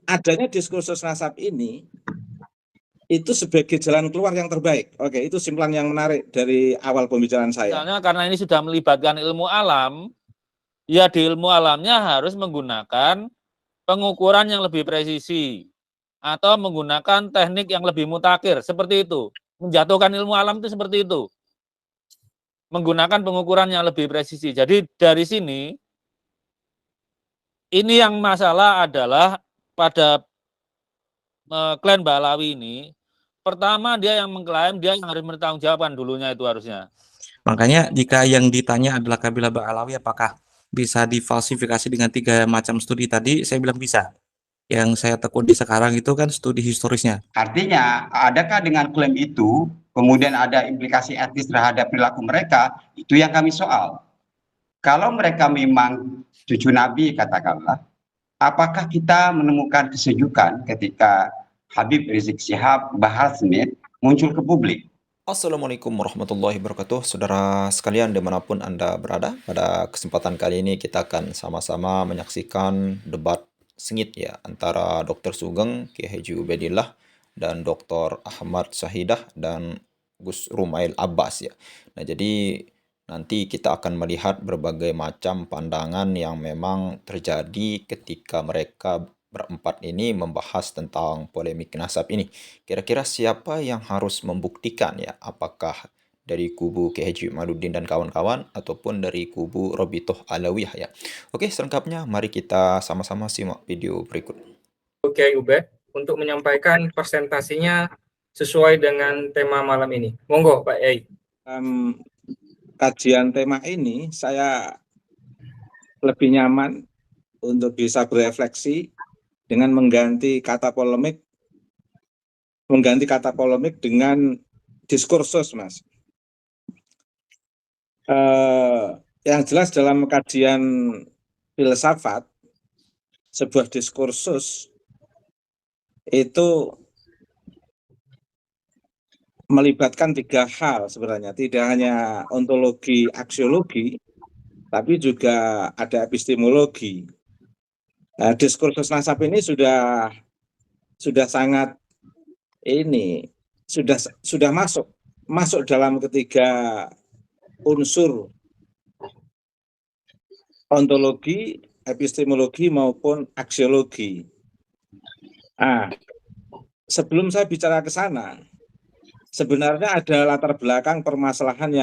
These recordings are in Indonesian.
adanya diskursus nasab ini itu sebagai jalan keluar yang terbaik. Oke, itu simpulan yang menarik dari awal pembicaraan saya. Misalnya karena ini sudah melibatkan ilmu alam, ya di ilmu alamnya harus menggunakan pengukuran yang lebih presisi atau menggunakan teknik yang lebih mutakhir, seperti itu. Menjatuhkan ilmu alam itu seperti itu. Menggunakan pengukuran yang lebih presisi. Jadi dari sini, ini yang masalah adalah pada klan Balawi ini, pertama dia yang mengklaim, dia yang harus bertanggungjawabkan dulunya itu harusnya. Makanya jika yang ditanya adalah kabilah Ba'alawi apakah bisa difalsifikasi dengan 3 macam studi tadi, saya bilang bisa. Yang saya tekuni sekarang itu kan studi historisnya. Artinya, adakah dengan klaim itu kemudian ada implikasi etis terhadap perilaku mereka? Itu yang kami soal. Kalau mereka memang cucu Nabi katakanlah, apakah kita menemukan kesejukan ketika Habib Rizik Syihab Bahar Smith muncul ke publik? Assalamualaikum warahmatullahi wabarakatuh, saudara sekalian dimanapun Anda berada. Pada kesempatan kali ini kita akan sama-sama menyaksikan debat sengit ya antara Dr. Sugeng, Kiai Haji Ubaidillah, dan Dr. Ahmad Syahidah dan Gus Rumail Abbas ya. Nah, jadi nanti kita akan melihat berbagai macam pandangan yang memang terjadi ketika mereka berempat ini membahas tentang polemik nasab ini. Kira-kira siapa yang harus membuktikan ya? Apakah dari kubu Kiai Haji Maluddin dan kawan-kawan ataupun dari kubu Robitoh Alawiyah ya? Oke, selengkapnya mari kita sama-sama simak video berikut. Kiai Ubed untuk menyampaikan presentasinya sesuai dengan tema malam ini. Monggo Pak Yai. Kajian tema ini saya lebih nyaman untuk bisa berefleksi dengan mengganti kata polemik dengan diskursus, Mas. Yang jelas dalam kajian filsafat, sebuah diskursus itu melibatkan 3 hal sebenarnya, tidak hanya ontologi, aksiologi, tapi juga ada epistemologi. Nah, diskursus nasab ini sudah sangat sudah masuk dalam ketiga unsur ontologi, epistemologi maupun aksiologi. Nah, sebelum saya bicara ke sana, sebenarnya ada latar belakang permasalahan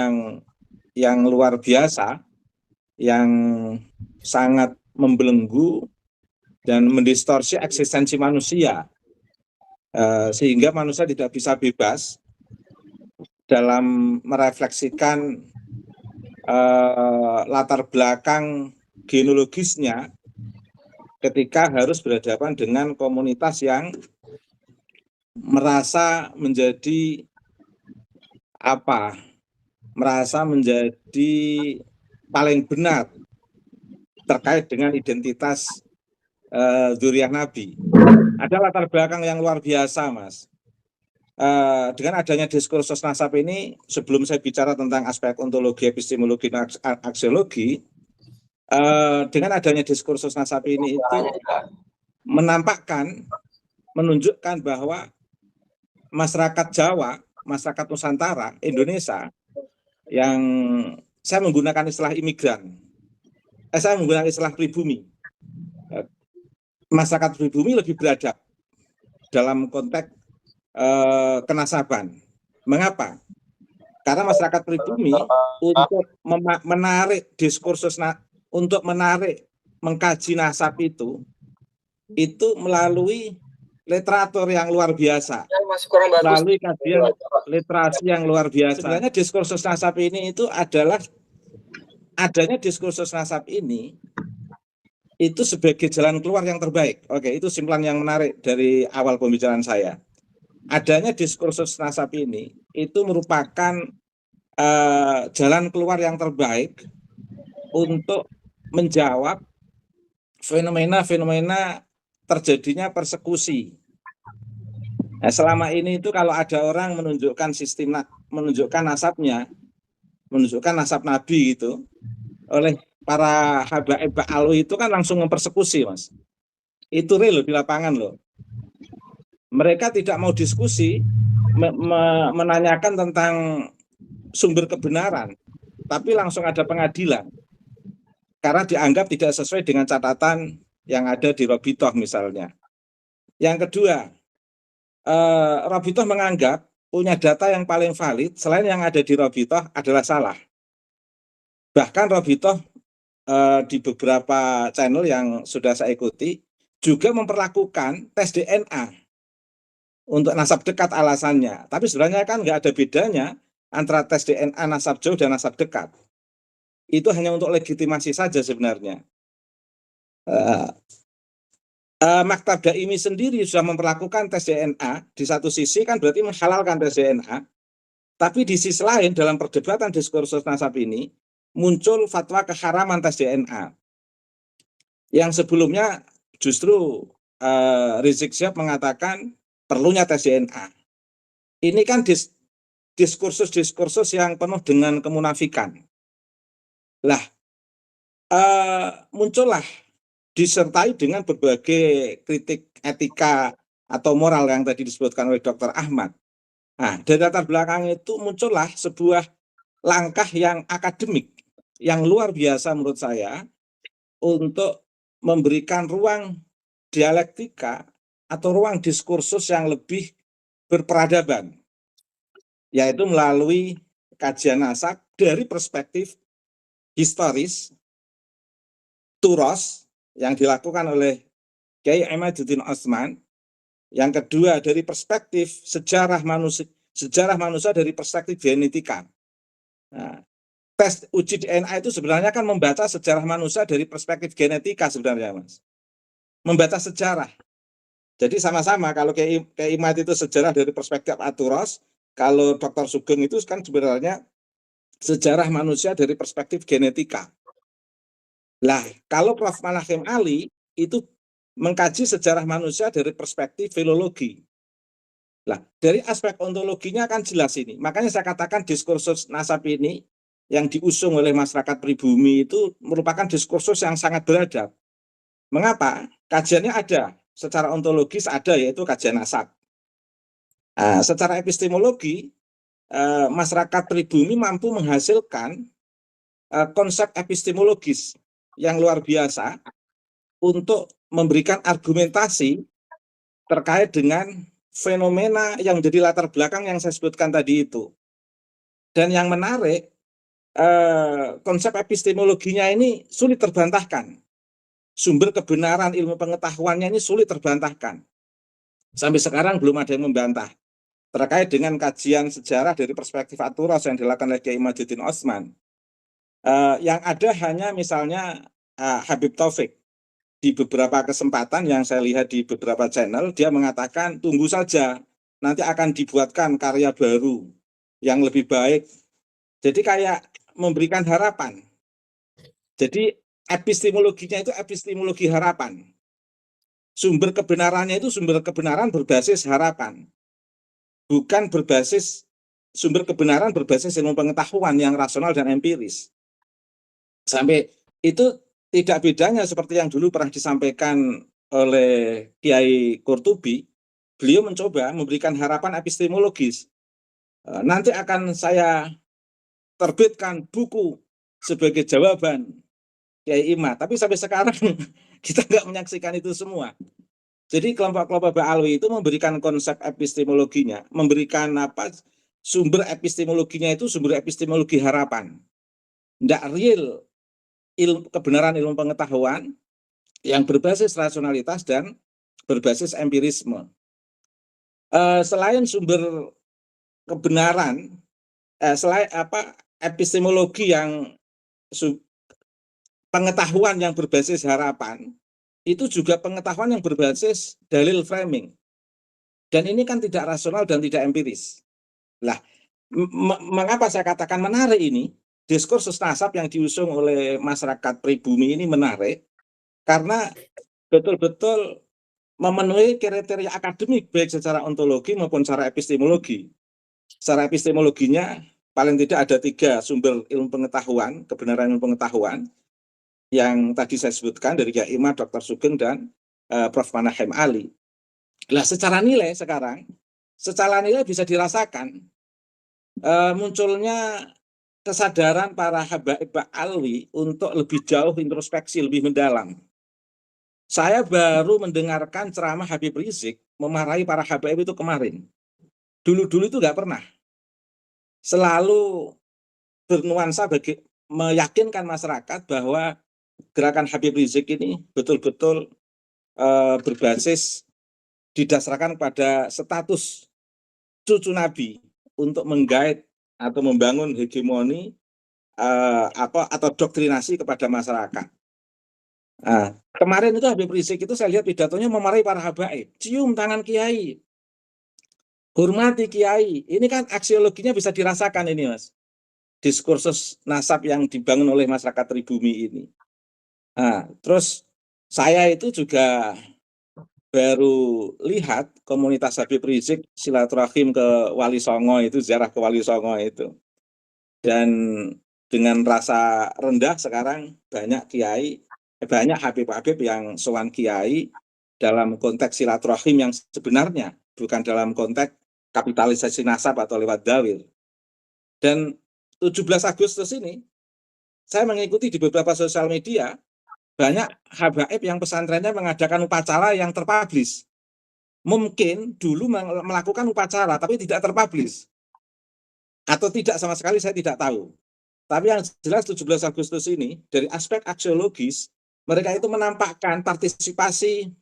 yang luar biasa, yang sangat membelenggu dan mendistorsi eksistensi manusia, sehingga manusia tidak bisa bebas dalam merefleksikan latar belakang genealogisnya ketika harus berhadapan dengan komunitas yang merasa menjadi paling benar terkait dengan identitas dzurriyyah Nabi. Ada latar belakang yang luar biasa, Mas. Dengan adanya diskursus nasab ini, sebelum saya bicara tentang aspek ontologi, epistemologi, dan aksiologi, dengan adanya diskursus nasab ini itu menunjukkan bahwa masyarakat Jawa, masyarakat Nusantara, Indonesia, yang saya menggunakan istilah imigran, saya menggunakan istilah pribumi. Masyarakat pribumi lebih beradab dalam konteks kenasaban. Mengapa? Karena masyarakat pribumi untuk menarik diskursus, untuk mengkaji nasab itu melalui literatur yang luar biasa, melalui kajian literasi yang luar biasa. Sebenarnya diskursus nasab ini itu adalah adanya diskursus nasab ini itu sebagai jalan keluar yang terbaik. Oke, itu simpulan yang menarik dari awal pembicaraan saya. Adanya diskursus nasab ini itu merupakan jalan keluar yang terbaik untuk menjawab fenomena-fenomena terjadinya persekusi. Nah, selama ini itu kalau ada orang menunjukkan menunjukkan nasabnya, menunjukkan nasab Nabi gitu, oleh para habaib Ba'alawi itu kan langsung mempersekusi, Mas. Itu real loh di lapangan loh. Mereka tidak mau diskusi, menanyakan tentang sumber kebenaran, tapi langsung ada pengadilan. Karena dianggap tidak sesuai dengan catatan yang ada di Robitoh misalnya. Yang kedua, Robitoh menganggap punya data yang paling valid selain yang ada di Robitoh adalah salah. Bahkan Robitoh di beberapa channel yang sudah saya ikuti juga memperlakukan tes DNA untuk nasab dekat alasannya. Tapi sebenarnya kan nggak ada bedanya antara tes DNA nasab jauh dan nasab dekat. Itu hanya untuk legitimasi saja sebenarnya. Maktab Daimi sendiri sudah memperlakukan tes DNA. Di satu sisi kan berarti menghalalkan tes DNA. Tapi di sisi lain dalam perdebatan diskursus nasab ini muncul fatwa keharaman tes DNA. Yang sebelumnya justru Rizik Syihab mengatakan perlunya tes DNA. Ini kan diskursus-diskursus yang penuh dengan kemunafikan. Lah, muncullah disertai dengan berbagai kritik etika atau moral yang tadi disebutkan oleh Dr. Ahmad. Nah, dari latar belakang itu muncullah sebuah langkah yang akademik, yang luar biasa menurut saya, untuk memberikan ruang dialektika atau ruang diskursus yang lebih berperadaban, yaitu melalui kajian nasab dari perspektif historis, turos, yang dilakukan oleh Kiai Imaduddin Utsman. Yang kedua dari perspektif sejarah manusia dari perspektif genetika. Nah, tes uji DNA itu sebenarnya kan membaca sejarah manusia dari perspektif genetika sebenarnya, Mas. Membaca sejarah. Jadi sama-sama, kalau Kiai Imad itu sejarah dari perspektif aturos, kalau Dr. Sugeng itu kan sebenarnya sejarah manusia dari perspektif genetika. Lah, kalau Prof. Manahem Ali itu mengkaji sejarah manusia dari perspektif filologi. Lah, dari aspek ontologinya kan jelas ini. Makanya saya katakan diskursus nasab ini yang diusung oleh masyarakat pribumi itu merupakan diskursus yang sangat beradab. Mengapa? Kajiannya ada, secara ontologis ada, yaitu kajian nasab. Nah, secara epistemologi, masyarakat pribumi mampu menghasilkan konsep epistemologis yang luar biasa untuk memberikan argumentasi terkait dengan fenomena yang menjadi latar belakang yang saya sebutkan tadi itu. Dan yang menarik, konsep epistemologinya ini sulit terbantahkan. Sumber kebenaran ilmu pengetahuannya ini sulit terbantahkan. Sampai sekarang belum ada yang membantah. Terkait dengan kajian sejarah dari perspektif aturos yang dilakukan oleh Kiai Imaduddin Utsman. Yang ada hanya misalnya Habib Taufik. Di beberapa kesempatan yang saya lihat di beberapa channel, dia mengatakan tunggu saja, nanti akan dibuatkan karya baru yang lebih baik. Jadi kayak memberikan harapan. Jadi epistemologinya itu epistemologi harapan. Sumber kebenarannya itu sumber kebenaran berbasis harapan. Bukan berbasis sumber kebenaran berbasis ilmu pengetahuan yang rasional dan empiris. Sampai itu tidak bedanya seperti yang dulu pernah disampaikan oleh Kiai Qurtubi. Beliau mencoba memberikan harapan epistemologis. Nanti akan saya terbitkan buku sebagai jawaban Kiai Imad. Tapi sampai sekarang kita nggak menyaksikan itu semua. Jadi kelompok-kelompok Ba'alwi itu memberikan konsep epistemologinya, memberikan sumber epistemologinya itu sumber epistemologi harapan. Tidak real kebenaran ilmu pengetahuan yang berbasis rasionalitas dan berbasis empirisme. Selain sumber kebenaran, selain epistemologi yang pengetahuan yang berbasis harapan, itu juga pengetahuan yang berbasis dalil framing. Dan ini kan tidak rasional dan tidak empiris. Lah, mengapa saya katakan menarik ini? Diskursus nasab yang diusung oleh masyarakat pribumi ini menarik karena betul-betul memenuhi kriteria akademik baik secara ontologi maupun secara epistemologi. Secara epistemologinya paling tidak ada 3 sumber ilmu pengetahuan, kebenaran ilmu pengetahuan yang tadi saya sebutkan dari Kiai Imad, Dr. Sugeng, dan Prof. Manahem Ali. Nah, secara nilai sekarang, secara nilai bisa dirasakan munculnya kesadaran para habaib alwi untuk lebih jauh introspeksi, lebih mendalam. Saya baru mendengarkan ceramah Habib Rizik memarahi para habaib itu kemarin. Dulu-dulu itu nggak pernah. Selalu bernuansa meyakinkan masyarakat bahwa gerakan Habib Rizik ini betul-betul berbasis didasarkan pada status cucu Nabi untuk menggait atau membangun hegemoni atau doktrinasi kepada masyarakat. Nah, kemarin itu Habib Rizik itu saya lihat pidatonya memarahi para habaib, cium tangan kiai, hormati kiai. Ini kan aksiologinya bisa dirasakan ini, Mas. Diskursus nasab yang dibangun oleh masyarakat pribumi ini. Nah, terus saya itu juga baru lihat komunitas Habib Rizik silaturahim ke Wali Songo itu, ziarah ke Wali Songo itu. Dan dengan rasa rendah sekarang banyak kiai, banyak habib-habib yang sowan kiai dalam konteks silaturahim yang sebenarnya, bukan dalam konteks kapitalisasi nasab atau lewat dawil. Dan 17 Agustus ini, saya mengikuti di beberapa sosial media, banyak habaib yang pesantrennya mengadakan upacara yang terpublish. Mungkin dulu melakukan upacara, tapi tidak terpublish. Atau tidak sama sekali, saya tidak tahu. Tapi yang jelas 17 Agustus ini, dari aspek aksiologis, mereka itu menampakkan partisipasi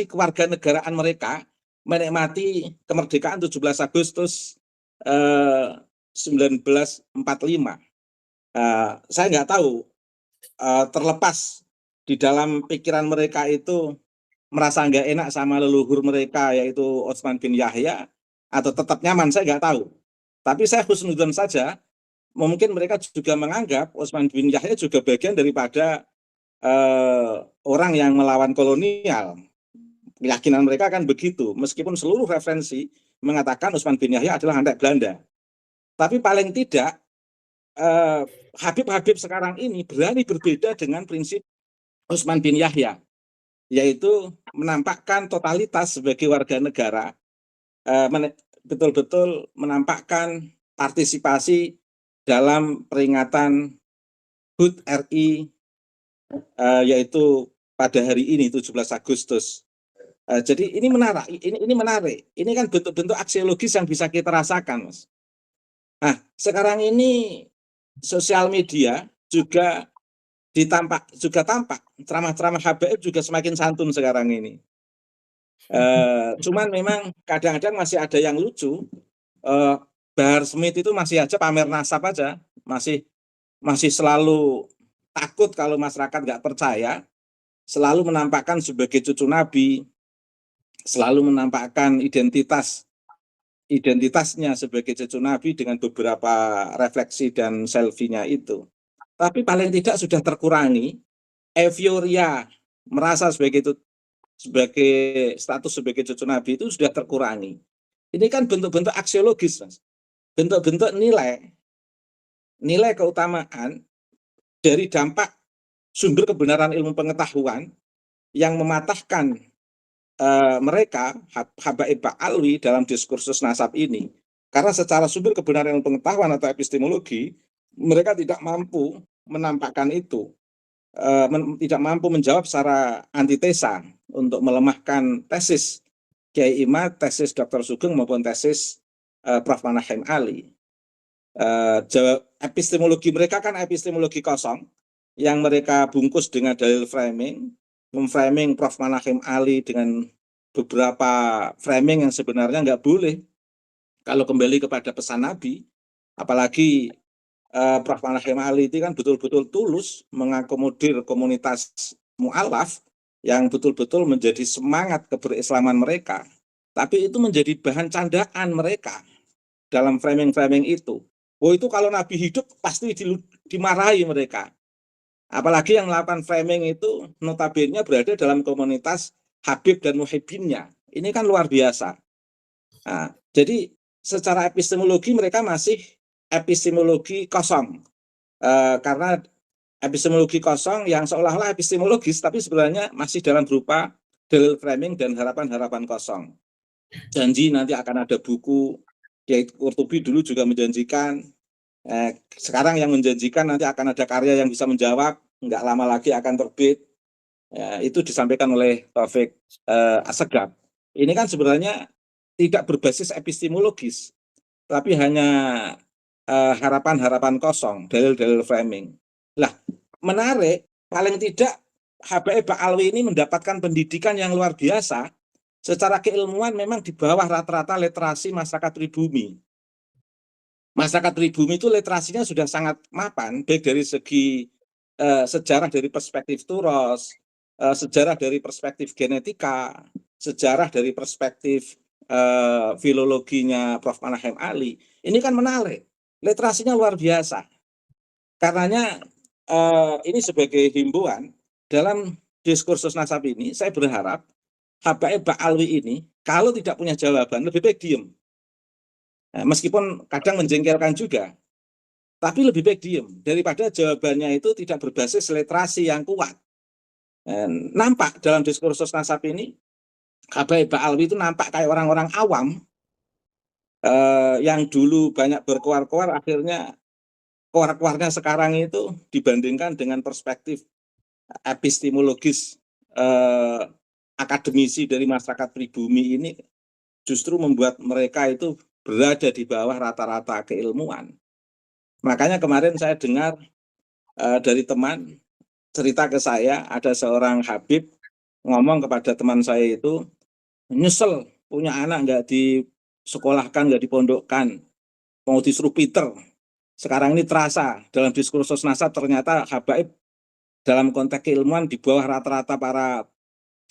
kewarganegaraan mereka menikmati kemerdekaan 17 Agustus 1945. Saya nggak tahu, terlepas di dalam pikiran mereka itu merasa nggak enak sama leluhur mereka, yaitu Utsman bin Yahya, atau tetap nyaman, saya nggak tahu. Tapi saya husnudzon saja, mungkin mereka juga menganggap Utsman bin Yahya juga bagian daripada orang yang melawan kolonial. Keyakinan mereka kan begitu, meskipun seluruh referensi mengatakan Utsman bin Yahya adalah antek Belanda. Tapi paling tidak, Habib-habib sekarang ini berani berbeda dengan prinsip Utsman bin Yahya, yaitu menampakkan totalitas sebagai warga negara, betul-betul menampakkan partisipasi dalam peringatan HUT RI, yaitu pada hari ini 17 Agustus. Jadi ini menarik, ini menarik. Ini kan bentuk-bentuk aksiologis yang bisa kita rasakan, Mas. Nah, sekarang ini sosial media juga tampak ceramah-ceramah habaib juga semakin santun sekarang ini. Cuman memang kadang-kadang masih ada yang lucu. Bahar Smith itu masih aja pamer nasab aja, masih selalu takut kalau masyarakat nggak percaya, selalu menampakkan sebagai cucu Nabi, selalu menampakkan identitasnya sebagai cucu Nabi dengan beberapa refleksi dan selfie-nya itu. Tapi paling tidak sudah terkurangi euforia merasa sebagai status sebagai cucu Nabi itu sudah terkurangi. Ini kan bentuk-bentuk aksiologis, Mas. Bentuk-bentuk nilai keutamaan dari dampak sumber kebenaran ilmu pengetahuan yang mematahkan mereka habaib alwi dalam diskursus nasab ini. Karena secara sumber kebenaran ilmu pengetahuan atau epistemologi, mereka tidak mampu menampakkan itu, tidak mampu menjawab secara antitesa untuk melemahkan tesis Kiai Imad, tesis Dr. Sugeng maupun tesis Prof. Manahem Ali. Epistemologi mereka kan epistemologi kosong yang mereka bungkus dengan dalil framing, memframing Prof. Manahem Ali dengan beberapa framing yang sebenarnya nggak boleh kalau kembali kepada pesan Nabi. Apalagi Prof. Manahem Ali itu kan betul-betul tulus mengakomodir komunitas mu'alaf yang betul-betul menjadi semangat keberislaman mereka. Tapi itu menjadi bahan candaan mereka dalam framing-framing itu. Oh, itu kalau Nabi hidup pasti dimarahi mereka. Apalagi yang melakukan framing itu notabene berada dalam komunitas Habib dan muhibbinnya. Ini kan luar biasa. Nah, jadi secara epistemologi mereka masih epistemologi kosong. Karena epistemologi kosong yang seolah-olah epistemologis, tapi sebenarnya masih dalam berupa dalil framing dan harapan-harapan kosong. Janji nanti akan ada buku, Kiai Qurtubi dulu juga menjanjikan, sekarang yang menjanjikan nanti akan ada karya yang bisa menjawab, nggak lama lagi akan terbit. Ya, itu disampaikan oleh Taufik Assegaf. Ini kan sebenarnya tidak berbasis epistemologis, tapi hanya harapan-harapan kosong, dalil-dalil framing. Lah, menarik, paling tidak Habib Ba'alwi ini mendapatkan pendidikan yang luar biasa. Secara keilmuan memang di bawah rata-rata literasi masyarakat pribumi. Masyarakat pribumi itu literasinya sudah sangat mapan, baik dari segi sejarah dari perspektif Turos, sejarah dari perspektif genetika, sejarah dari perspektif filologinya Prof. Manahem Ali. Ini kan menarik, literasinya luar biasa. Karenanya ini sebagai himbauan dalam diskursus nasab ini, saya berharap Habib Ba'alwi ini kalau tidak punya jawaban lebih baik diem. Nah, meskipun kadang menjengkelkan juga, tapi lebih baik diem daripada jawabannya itu tidak berbasis literasi yang kuat. Nampak dalam diskursus nasab ini Habib Ba'alwi itu nampak kayak orang-orang awam yang dulu banyak berkoar-koar, akhirnya koar-koarnya sekarang itu dibandingkan dengan perspektif epistemologis akademisi dari masyarakat pribumi ini justru membuat mereka itu berada di bawah rata-rata keilmuan. Makanya kemarin saya dengar dari teman cerita ke saya, ada seorang Habib ngomong kepada teman saya itu, nyesel punya anak nggak disekolahkan, nggak dipondokkan, mau disuruh Peter. Sekarang ini terasa dalam diskursus nasab ternyata Habib dalam konteks keilmuan di bawah rata-rata para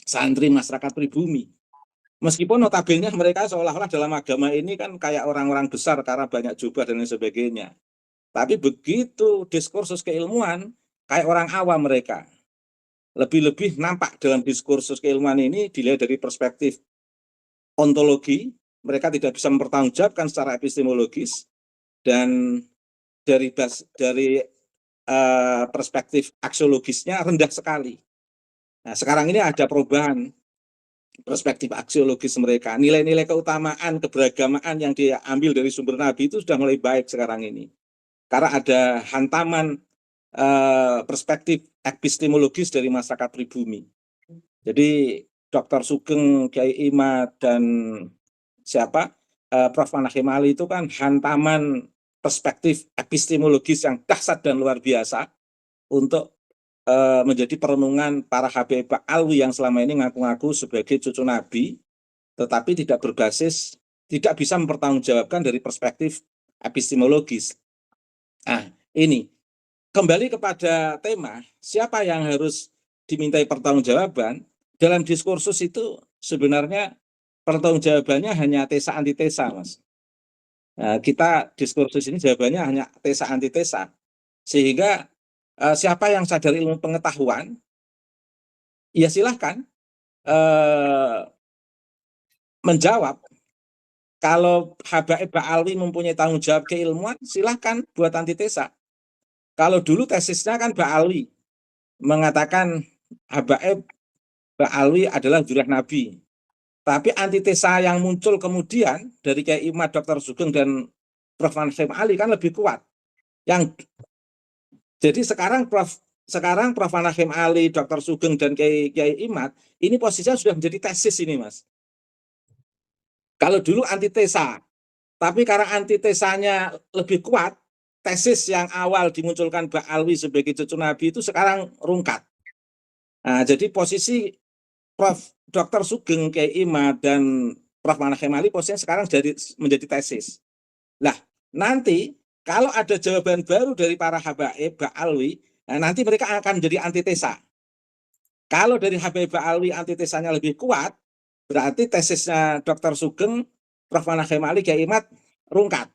santri masyarakat pribumi. Meskipun notabene mereka seolah-olah dalam agama ini kan kayak orang-orang besar karena banyak jubah dan lain sebagainya. Tapi begitu diskursus keilmuan, kayak orang awam mereka. Lebih-lebih nampak dalam diskursus keilmuan ini dilihat dari perspektif ontologi, mereka tidak bisa mempertanggungjawabkan secara epistemologis, dan dari perspektif aksiologisnya rendah sekali. Nah, sekarang ini ada perubahan perspektif aksiologis mereka. Nilai-nilai keutamaan, keberagamaan yang diambil dari sumber Nabi itu sudah mulai baik sekarang ini. Karena ada hantaman perspektif epistemologis dari masyarakat pribumi. Jadi Dr. Sugeng, Kiai Imad, dan Prof. Manahem Ali itu kan hantaman perspektif epistemologis yang dahsyat dan luar biasa untuk menjadi perenungan para Habib Ba'alwi yang selama ini ngaku-ngaku sebagai cucu Nabi, tetapi tidak berbasis, tidak bisa mempertanggungjawabkan dari perspektif epistemologis. Nah, ini kembali kepada tema, siapa yang harus dimintai pertanggungjawaban dalam diskursus itu sebenarnya pertanggungjawabannya hanya tesa antitesa, Mas. Nah, kita diskursus ini jawabannya hanya tesa antitesa, sehingga siapa yang sadar ilmu pengetahuan, ya silahkan menjawab. Kalau Habib Ba'alwi mempunyai tanggung jawab keilmuan, silahkan buat antitesa. Kalau dulu tesisnya kan Ba'alwi mengatakan Habib Ba'alwi adalah zuriyah Nabi. Tapi antitesa yang muncul kemudian dari Kiai Imad, Dr. Sugeng, dan Prof. Manahem Ali kan lebih kuat. Jadi sekarang Prof. Manahem Ali, Dr. Sugeng, dan Kiai Imad ini posisinya sudah menjadi tesis ini, Mas. Kalau dulu antitesa, tapi karena antitesanya lebih kuat, tesis yang awal dimunculkan Ba'alwi sebagai cucu Nabi itu sekarang rungkat. Nah, jadi posisi Prof. Dr. Sugeng, Kiai Imad, dan Prof. Manahem Ali posisinya sekarang menjadi tesis. Nah, nanti kalau ada jawaban baru dari para Habib Ba'alwi, nanti mereka akan menjadi antitesa. Kalau dari Habib Ba'alwi antitesanya lebih kuat, berarti tesisnya Dr. Sugeng, Prof. Manahem Ali, Kiai Imad rungkat.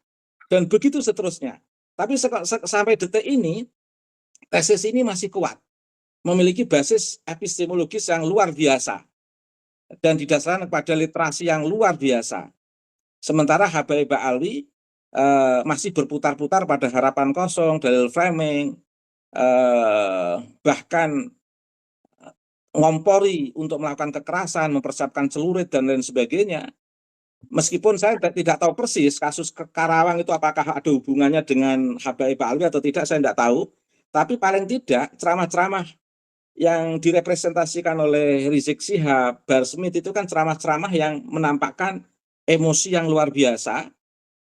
Dan begitu seterusnya. Tapi sampai detik ini, tesis ini masih kuat. Memiliki basis epistemologis yang luar biasa. Dan didasarkan pada literasi yang luar biasa. Sementara Habib Ba'alwi masih berputar-putar pada harapan kosong, dalil framing, bahkan ngompori untuk melakukan kekerasan, mempersiapkan celurit dan lain sebagainya. Meskipun saya tidak tahu persis kasus Karawang itu apakah ada hubungannya dengan Habaib Alwi atau tidak, saya tidak tahu. Tapi paling tidak ceramah-ceramah yang direpresentasikan oleh Rizik Syihab, Bahar Smith itu kan ceramah-ceramah yang menampakkan emosi yang luar biasa,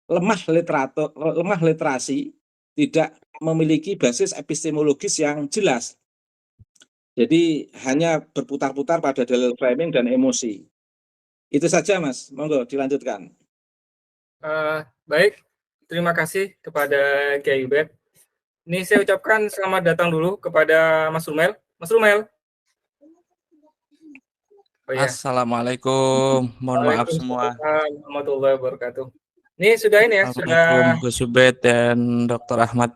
lemah literasi, tidak memiliki basis epistemologis yang jelas. Jadi hanya berputar-putar pada dalil framing dan emosi. Itu saja Mas, monggo dilanjutkan. Baik, terima kasih kepada Kiai Ubed. Ini saya ucapkan selamat datang dulu kepada Mas Rumel. Mas Rumel. Oh, ya. Assalamualaikum, mohon maaf semua. Warahmatullahi wabarakatuh. Ini sudah ini ya, sudah. Gus Ubed dan Dr. Ahmad.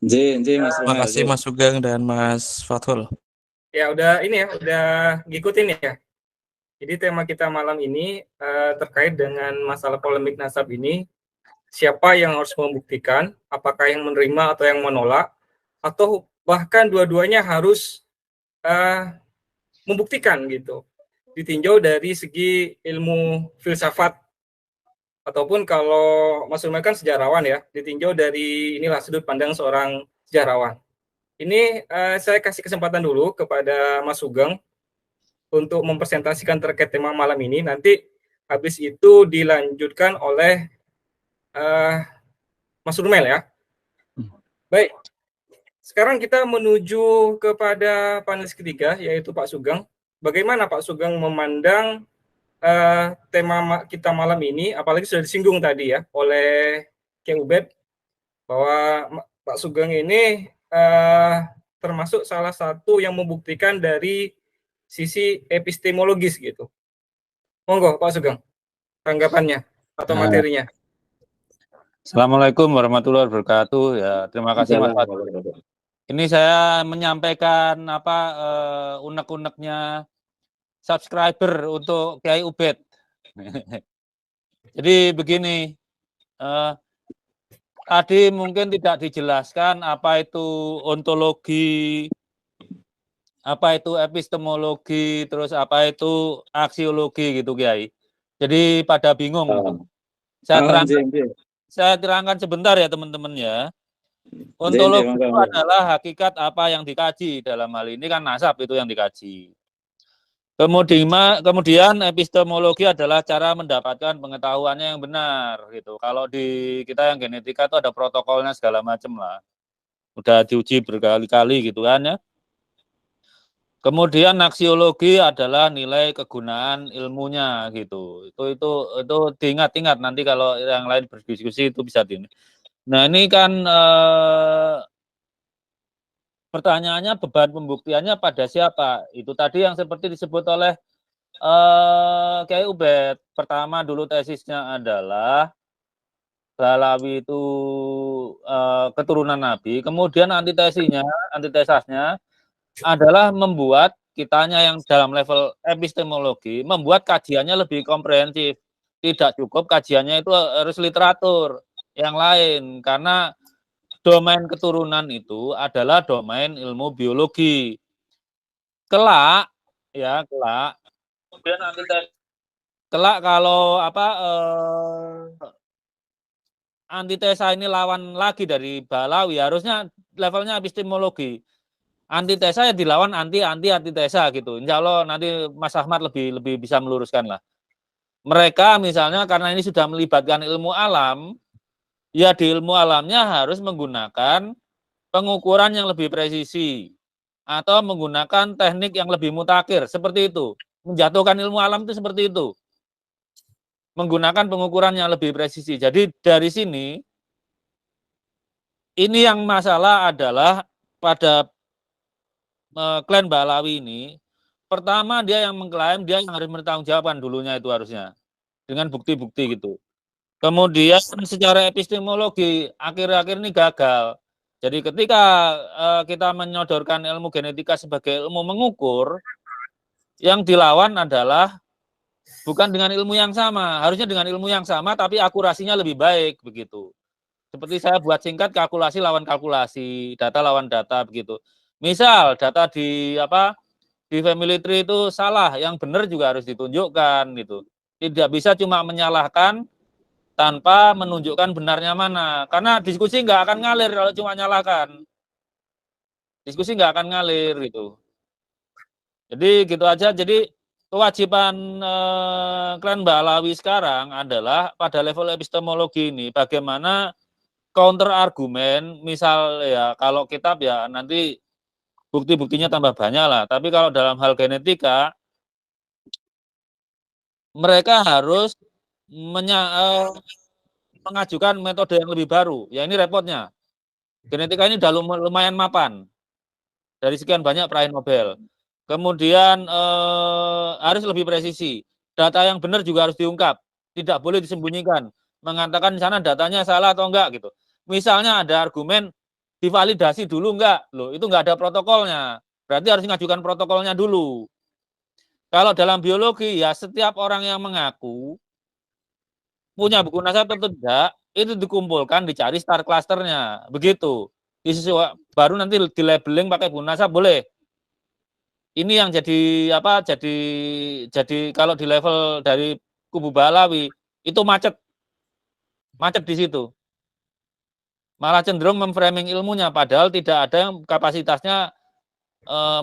Mas. Terima kasih Mas Sugeng dan Mas Fathul. Ya udah ini ya, udah ngikutin ya. Jadi tema kita malam ini terkait dengan masalah polemik nasab ini. Siapa yang harus membuktikan, apakah yang menerima atau yang menolak, atau bahkan dua-duanya harus membuktikan gitu. Ditinjau dari segi ilmu filsafat, ataupun kalau Mas Rumel kan sejarawan ya, ditinjau dari inilah sudut pandang seorang sejarawan. Ini saya kasih kesempatan dulu kepada Mas Sugeng untuk mempresentasikan terkait tema malam ini. Nanti habis itu dilanjutkan oleh Mas Rumel ya. Baik, sekarang kita menuju kepada panelis ketiga, yaitu Pak Sugeng. Bagaimana Pak Sugeng memandang tema kita malam ini, apalagi sudah disinggung tadi ya oleh Kiai Ubed, bahwa Pak Sugeng ini termasuk salah satu yang membuktikan dari sisi epistemologis gitu. Monggo Pak Sugeng, tanggapannya atau materinya. Assalamualaikum warahmatullahi wabarakatuh. Ya, terima kasih Mas Fathul. Ini saya menyampaikan unek-uneknya subscriber untuk Kiai Ubed. Jadi begini, tadi mungkin tidak dijelaskan apa itu ontologi, apa itu epistemologi, terus apa itu aksiologi gitu Kiai. Jadi pada bingung. Saya terangkan sebentar ya teman-teman ya. Ontologi itu adalah hakikat apa yang dikaji, dalam hal ini kan nasab itu yang dikaji. Kemudian epistemologi adalah cara mendapatkan pengetahuannya yang benar gitu. Kalau di kita yang genetika itu ada protokolnya segala macam lah. Udah diuji berkali-kali gitu kan ya. Kemudian aksiologi adalah nilai kegunaan ilmunya gitu. Itu diingat-ingat nanti kalau yang lain berdiskusi itu bisa di. Nah, ini kan pertanyaannya beban pembuktiannya pada siapa? Itu tadi yang seperti disebut oleh Kiai Ubed. Pertama dulu tesisnya adalah Balawi itu keturunan Nabi. Kemudian antitesasnya adalah membuat kitanya yang dalam level epistemologi, membuat kajiannya lebih komprehensif. Tidak cukup kajiannya itu harus literatur yang lain, karena domain keturunan itu adalah domain ilmu biologi. Kelak kemudian kelak kalau antitesa ini lawan lagi dari Balawi, harusnya levelnya epistemologi. Antitesa ya dilawan antitesa gitu. Insya Allah nanti Mas Ahmad lebih bisa meluruskan lah. Mereka misalnya karena ini sudah melibatkan ilmu alam, ya di ilmu alamnya harus menggunakan pengukuran yang lebih presisi atau menggunakan teknik yang lebih mutakhir, seperti itu. Menjatuhkan ilmu alam itu seperti itu. Menggunakan pengukuran yang lebih presisi. Jadi dari sini ini yang masalah adalah pada klaim Balawi ini, pertama dia yang mengklaim, dia yang harus bertanggungjawabkan dulunya itu harusnya dengan bukti-bukti gitu. Kemudian secara epistemologi akhir-akhir ini gagal. Jadi ketika kita menyodorkan ilmu genetika sebagai ilmu mengukur, yang dilawan adalah bukan dengan ilmu yang sama, harusnya dengan ilmu yang sama tapi akurasinya lebih baik begitu. Seperti saya buat singkat kalkulasi lawan kalkulasi, data lawan data begitu. Misal data di family tree itu salah, yang benar juga harus ditunjukkan gitu. Tidak bisa cuma menyalahkan tanpa menunjukkan benarnya mana. Karena diskusi nggak akan ngalir kalau cuma nyalahkan. Diskusi nggak akan ngalir gitu. Jadi gitu aja. Jadi kewajiban klan Mbak Alawi sekarang adalah pada level epistemologi ini bagaimana counter argumen, misal ya kalau kitab ya nanti bukti-buktinya tambah banyak lah. Tapi kalau dalam hal genetika mereka harus mengajukan metode yang lebih baru. Ya ini repotnya. Genetika ini udah lumayan mapan dari sekian banyak peraih Nobel. Kemudian harus lebih presisi. Data yang benar juga harus diungkap. Tidak boleh disembunyikan. Mengatakan di sana datanya salah atau enggak gitu. Misalnya ada argumen divalidasi dulu enggak? Loh, itu enggak ada protokolnya. Berarti harus mengajukan protokolnya dulu. Kalau dalam biologi ya setiap orang yang mengaku punya buku nasab atau tidak, itu dikumpulkan, dicari star clusternya. Begitu. Baru nanti di labeling pakai buku nasab boleh. Ini yang jadi kalau di level dari kubu Balawi itu macet di situ. Malah cenderung memframing ilmunya padahal tidak ada yang kapasitasnya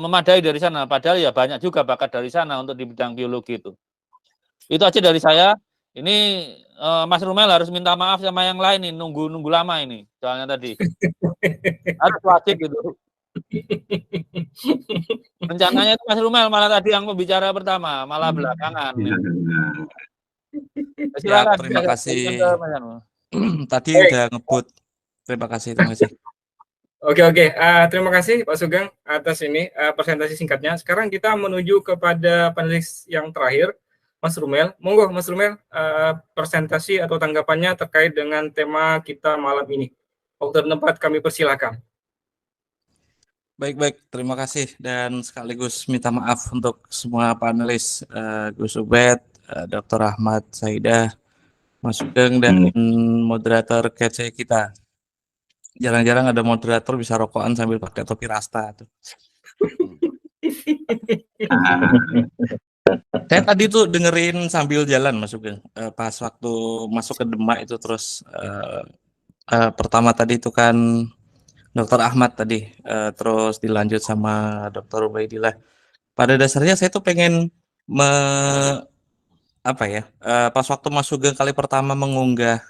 memadai dari sana. Padahal ya banyak juga bakat dari sana untuk di bidang biologi itu. Itu aja dari saya. Ini Mas Rumel harus minta maaf sama yang lain nih, nunggu lama ini soalnya tadi. Harus wajib gitu. Rencananya itu Mas Rumel malah tadi yang pembicara pertama, malah belakangan. Ya, terima kasih. Tadi udah ngebut. Terima kasih. Oke. Terima kasih Pak Sugeng atas ini presentasi singkatnya. Sekarang kita menuju kepada panelis yang terakhir, Mas Rumel. Monggo Mas Rumel, presentasi atau tanggapannya terkait dengan tema kita malam ini. Waktu dan tempat kami persilakan. Baik, terima kasih dan sekaligus minta maaf untuk semua panelis, Gus Ubed, Dr. Ahmad Saidah, Mas Sugeng, dan moderator kece kita. Jarang-jarang ada moderator bisa rokokan sambil pakai topi rasta tuh. Saya tadi tuh dengerin sambil jalan, Mas Sugeng, pas waktu masuk ke Demak itu terus pertama tadi itu kan Dr. Ahmad tadi, terus dilanjut sama Dr. Ubaidillah. Pada dasarnya saya tuh pengen pas waktu Mas Sugeng kali pertama mengunggah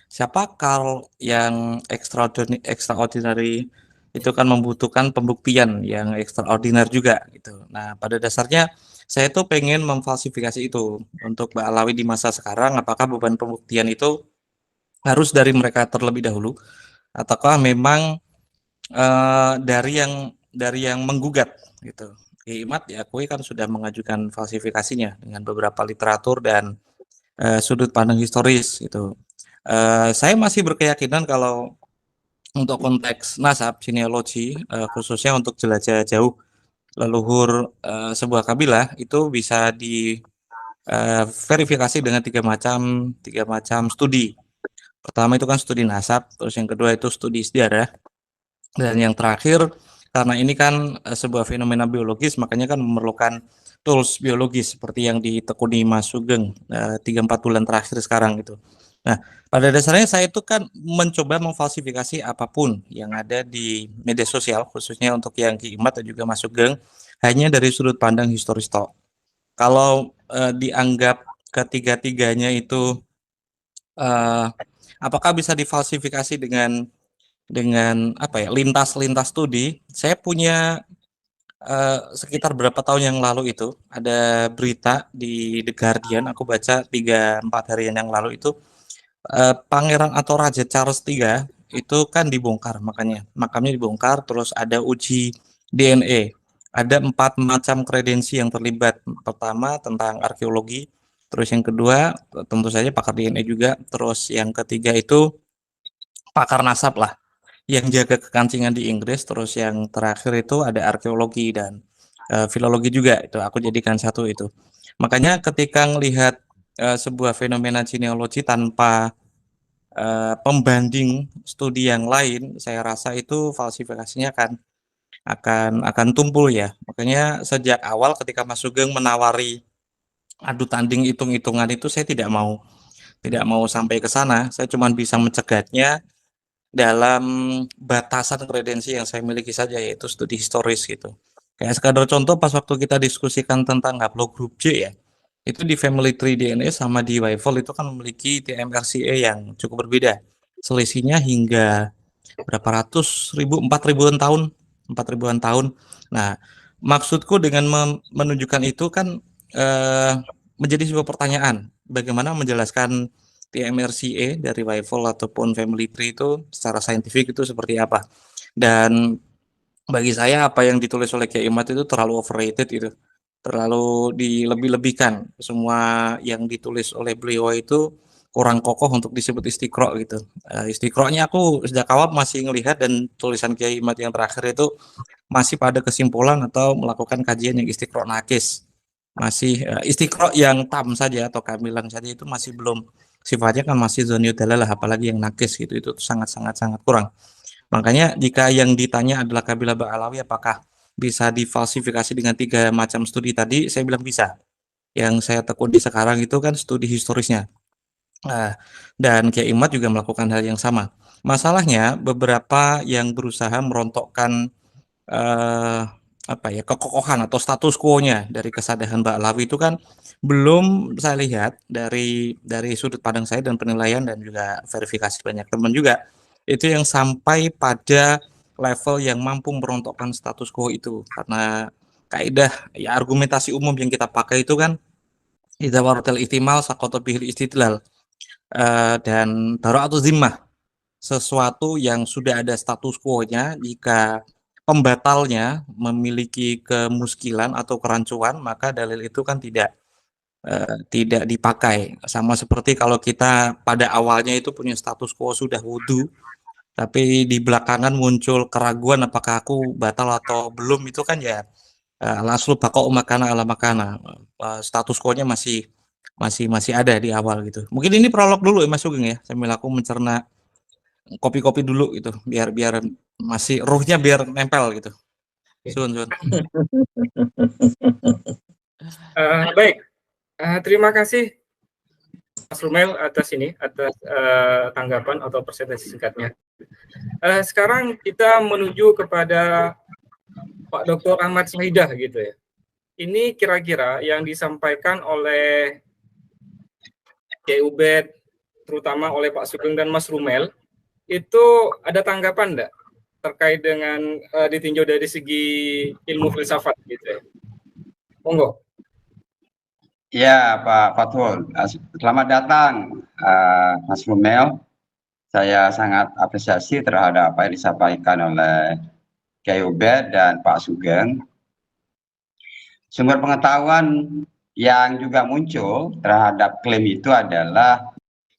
siapa Karl yang extraordinary itu kan membutuhkan pembuktian yang extraordinary juga gitu. Nah, pada dasarnya saya tuh pengen memfalsifikasi itu untuk Mbak Alawi di masa sekarang, apakah beban pembuktian itu harus dari mereka terlebih dahulu ataukah memang dari yang menggugat gitu. IMAT diakui kan sudah mengajukan falsifikasinya dengan beberapa literatur dan sudut pandang historis gitu. Saya masih berkeyakinan kalau untuk konteks nasab genealogi, khususnya untuk jelajah jauh leluhur sebuah kabilah itu bisa diverifikasi dengan tiga macam studi. Pertama itu kan studi nasab, terus yang kedua itu studi sejarah, dan yang terakhir karena ini kan sebuah fenomena biologis, makanya kan memerlukan tools biologis seperti yang ditekuni Mas Sugeng 3-4 bulan terakhir sekarang gitu. Nah, pada dasarnya saya itu kan mencoba memfalsifikasi apapun yang ada di media sosial, khususnya untuk yang Ki Imat dan juga Mas Sugeng, hanya dari sudut pandang historis tok. Kalau dianggap ketiga-tiganya itu apakah bisa difalsifikasi dengan lintas studi? Saya punya sekitar berapa tahun yang lalu itu ada berita di The Guardian, aku baca 3-4 harian yang lalu itu Pangeran atau Raja Charles III itu kan dibongkar, makamnya dibongkar, terus ada uji DNA, ada 4 macam kredensi yang terlibat. Pertama tentang arkeologi, terus yang kedua tentu saja pakar DNA juga, terus yang ketiga itu pakar nasab lah yang jaga kekancingan di Inggris, terus yang terakhir itu ada arkeologi dan filologi juga, itu aku jadikan satu itu. Makanya ketika melihat sebuah fenomena genealogi tanpa pembanding studi yang lain, saya rasa itu falsifikasinya akan tumpul ya. Makanya sejak awal ketika Mas Sugeng menawari adu tanding hitung-hitungan itu saya tidak mau sampai ke sana. Saya cuma bisa mencegatnya dalam batasan kredensi yang saya miliki saja, yaitu studi historis gitu. Kayak sekadar contoh, pas waktu kita diskusikan tentang haplogroup J ya, itu di family tree DNA sama di WIFOL itu kan memiliki TMRCA yang cukup berbeda. Selisihnya hingga berapa ratus ribu, 4.000-an tahun, 4.000-an tahun. Nah, maksudku dengan menunjukkan itu kan menjadi sebuah pertanyaan, bagaimana menjelaskan TMRCA dari WIFOL ataupun family tree itu secara saintifik itu seperti apa. Dan bagi saya apa yang ditulis oleh Kiai Imad itu terlalu overrated itu. Terlalu dilebih-lebihkan. Semua yang ditulis oleh beliau itu kurang kokoh untuk disebut istiqro gitu. Istiqronya aku sejak awal masih ngelihat, dan tulisan Kiai Imad yang terakhir itu masih pada kesimpulan atau melakukan kajian yang istiqro nakis. Masih istiqro yang tam saja atau kamilan saja itu masih belum, sifatnya kan masih zoniyut dalalah, apalagi yang nakis gitu, itu sangat kurang. Makanya jika yang ditanya adalah Kabilah Ba'alawi apakah bisa difalsifikasi dengan 3 macam studi tadi, saya bilang bisa. Yang saya tekuni sekarang itu kan studi historisnya. Dan Kiai Imad juga melakukan hal yang sama. Masalahnya beberapa yang berusaha merontokkan kekokohan atau status quo-nya dari kesadaran Ba'alawi itu kan belum saya lihat dari sudut pandang saya dan penilaian dan juga verifikasi banyak teman juga, itu yang sampai pada level yang mampu merontokkan status quo itu. Karena kaidah ya argumentasi umum yang kita pakai itu kan idza waratal ihtimal saqata bihil istidlal, dan bara'atu zimmah, sesuatu yang sudah ada status quo-nya, jika pembatalnya memiliki kemuskilan atau kerancuan, maka dalil itu kan tidak dipakai. Sama seperti kalau kita pada awalnya itu punya status quo sudah wudu, tapi di belakangan muncul keraguan apakah aku batal atau belum, itu kan ya al-aslu baqa'u makana ala makana, status quo-nya masih ada di awal gitu. Mungkin ini prolog dulu ya Mas Sugeng ya, sambil aku mencerna kopi-kopi dulu gitu, biar masih ruhnya biar nempel gitu. Sun. Baik, terima kasih Mas Rumel atas tanggapan atau presentasi singkatnya. Sekarang kita menuju kepada Pak Dr. Ahmad Syahidah gitu ya. Ini kira-kira yang disampaikan oleh Kiai Ubed, terutama oleh Pak Sugeng dan Mas Rumel, itu ada tanggapan enggak terkait dengan ditinjau dari segi ilmu filsafat gitu ya? Monggo. Ya, Pak Fathul. Selamat datang, Mas Rumel. Saya sangat apresiasi terhadap apa yang disampaikan oleh Kiai Ubed dan Pak Sugeng. Sumber pengetahuan yang juga muncul terhadap klaim itu adalah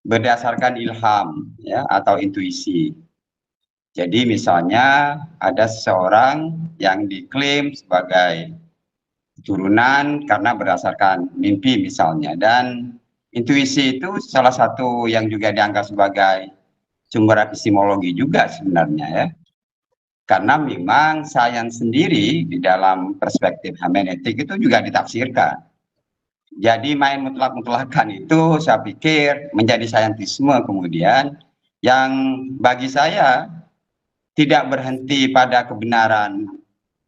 berdasarkan ilham ya, atau intuisi. Jadi misalnya ada seseorang yang diklaim sebagai turunan karena berdasarkan mimpi misalnya, dan intuisi itu salah satu yang juga dianggap sebagai sumber epistemologi juga sebenarnya ya, karena memang sains sendiri di dalam perspektif hermeneutik itu juga ditafsirkan. Jadi main mutlak-mutlakan itu saya pikir menjadi saintisme kemudian yang bagi saya tidak berhenti pada kebenaran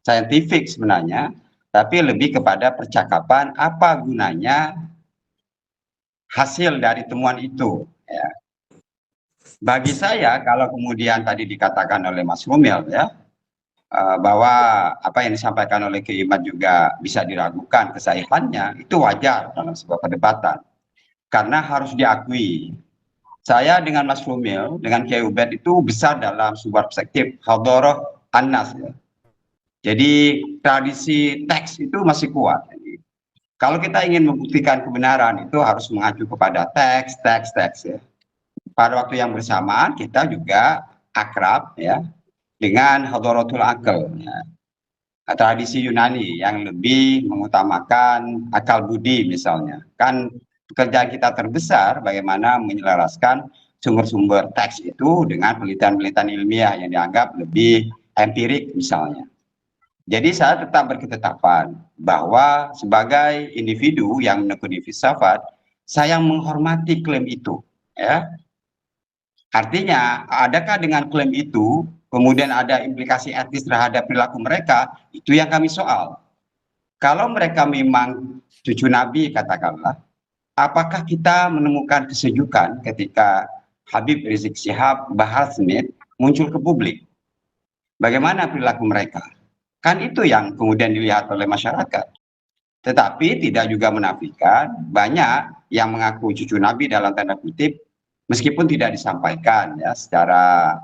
saintifik sebenarnya, tapi lebih kepada percakapan apa gunanya hasil dari temuan itu ya. Bagi saya kalau kemudian tadi dikatakan oleh Mas Rumel ya, bahwa apa yang disampaikan oleh Kiai Imad juga bisa diragukan kesahihannya, itu wajar dalam sebuah perdebatan. Karena harus diakui, saya dengan Mas Rumel, dengan Kiai Ubed itu besar dalam sebuah perspektif hadharah an-nas ya. Jadi tradisi teks itu masih kuat. Jadi, kalau kita ingin membuktikan kebenaran itu harus mengacu kepada teks ya. Pada waktu yang bersamaan kita juga akrab ya dengan hadharatul akal ya. Tradisi Yunani yang lebih mengutamakan akal budi misalnya. Kan pekerjaan kita terbesar bagaimana menyelaraskan sumber-sumber teks itu dengan penelitian-penelitian ilmiah yang dianggap lebih empirik misalnya. Jadi saya tetap berketetapan bahwa sebagai individu yang menekuni filsafat, saya menghormati klaim itu, ya. Artinya, adakah dengan klaim itu kemudian ada implikasi etis terhadap perilaku mereka, itu yang kami soal. Kalau mereka memang cucu Nabi katakanlah, apakah kita menemukan kesejukan ketika Habib Rizik Syihab, Bahar Smith muncul ke publik? Bagaimana perilaku mereka? Kan itu yang kemudian dilihat oleh masyarakat. Tetapi tidak juga menafikan banyak yang mengaku cucu Nabi dalam tanda kutip, meskipun tidak disampaikan ya secara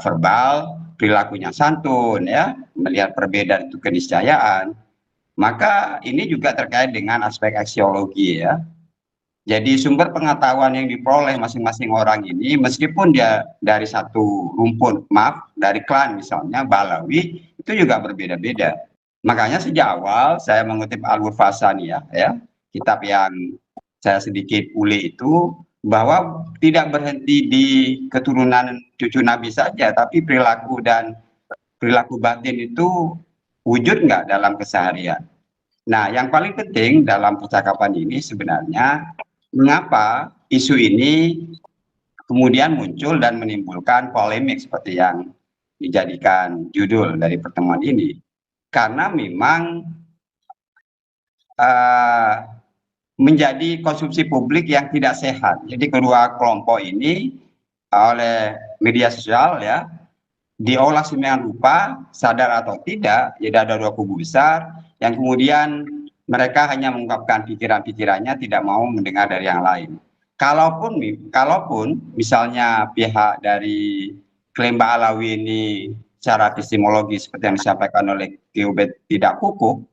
verbal, perilakunya santun ya, melihat perbedaan itu keniscayaan. Maka ini juga terkait dengan aspek aksiologi ya. Jadi sumber pengetahuan yang diperoleh masing-masing orang ini, meskipun dia dari satu rumpun, dari klan misalnya, Balawi, itu juga berbeda-beda. Makanya sejak awal saya mengutip Al-Ghurfasaniyah ya, kitab yang saya sedikit uli itu, bahwa tidak berhenti di keturunan cucu Nabi saja, tapi perilaku dan perilaku batin itu wujud nggak dalam keseharian. Nah, yang paling penting dalam percakapan ini sebenarnya, mengapa isu ini kemudian muncul dan menimbulkan polemik seperti yang dijadikan judul dari pertemuan ini. Karena memang menjadi konsumsi publik yang tidak sehat. Jadi kedua kelompok ini oleh media sosial ya diolah sedemikian rupa, sadar atau tidak, jadi ada dua kubu besar yang kemudian mereka hanya mengungkapkan pikiran-pikirannya, tidak mau mendengar dari yang lain. Kalaupun misalnya pihak dari klaim Ba'alawi ini secara epistemologi seperti yang disampaikan oleh Qubed tidak kukuh,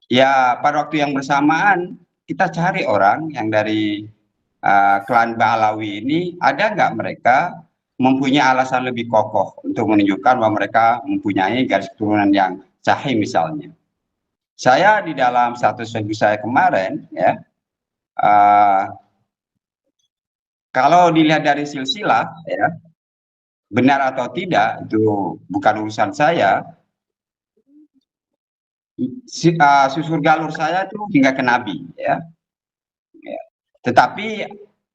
ya pada waktu yang bersamaan kita cari orang yang dari klan Ba'alawi ini, ada nggak mereka mempunyai alasan lebih kokoh untuk menunjukkan bahwa mereka mempunyai garis keturunan yang sahih misalnya. Saya di dalam status Facebook saya kemarin, ya, kalau dilihat dari silsilah, ya, benar atau tidak itu bukan urusan saya. Susur galur saya itu hingga ke Nabi, ya. Tetapi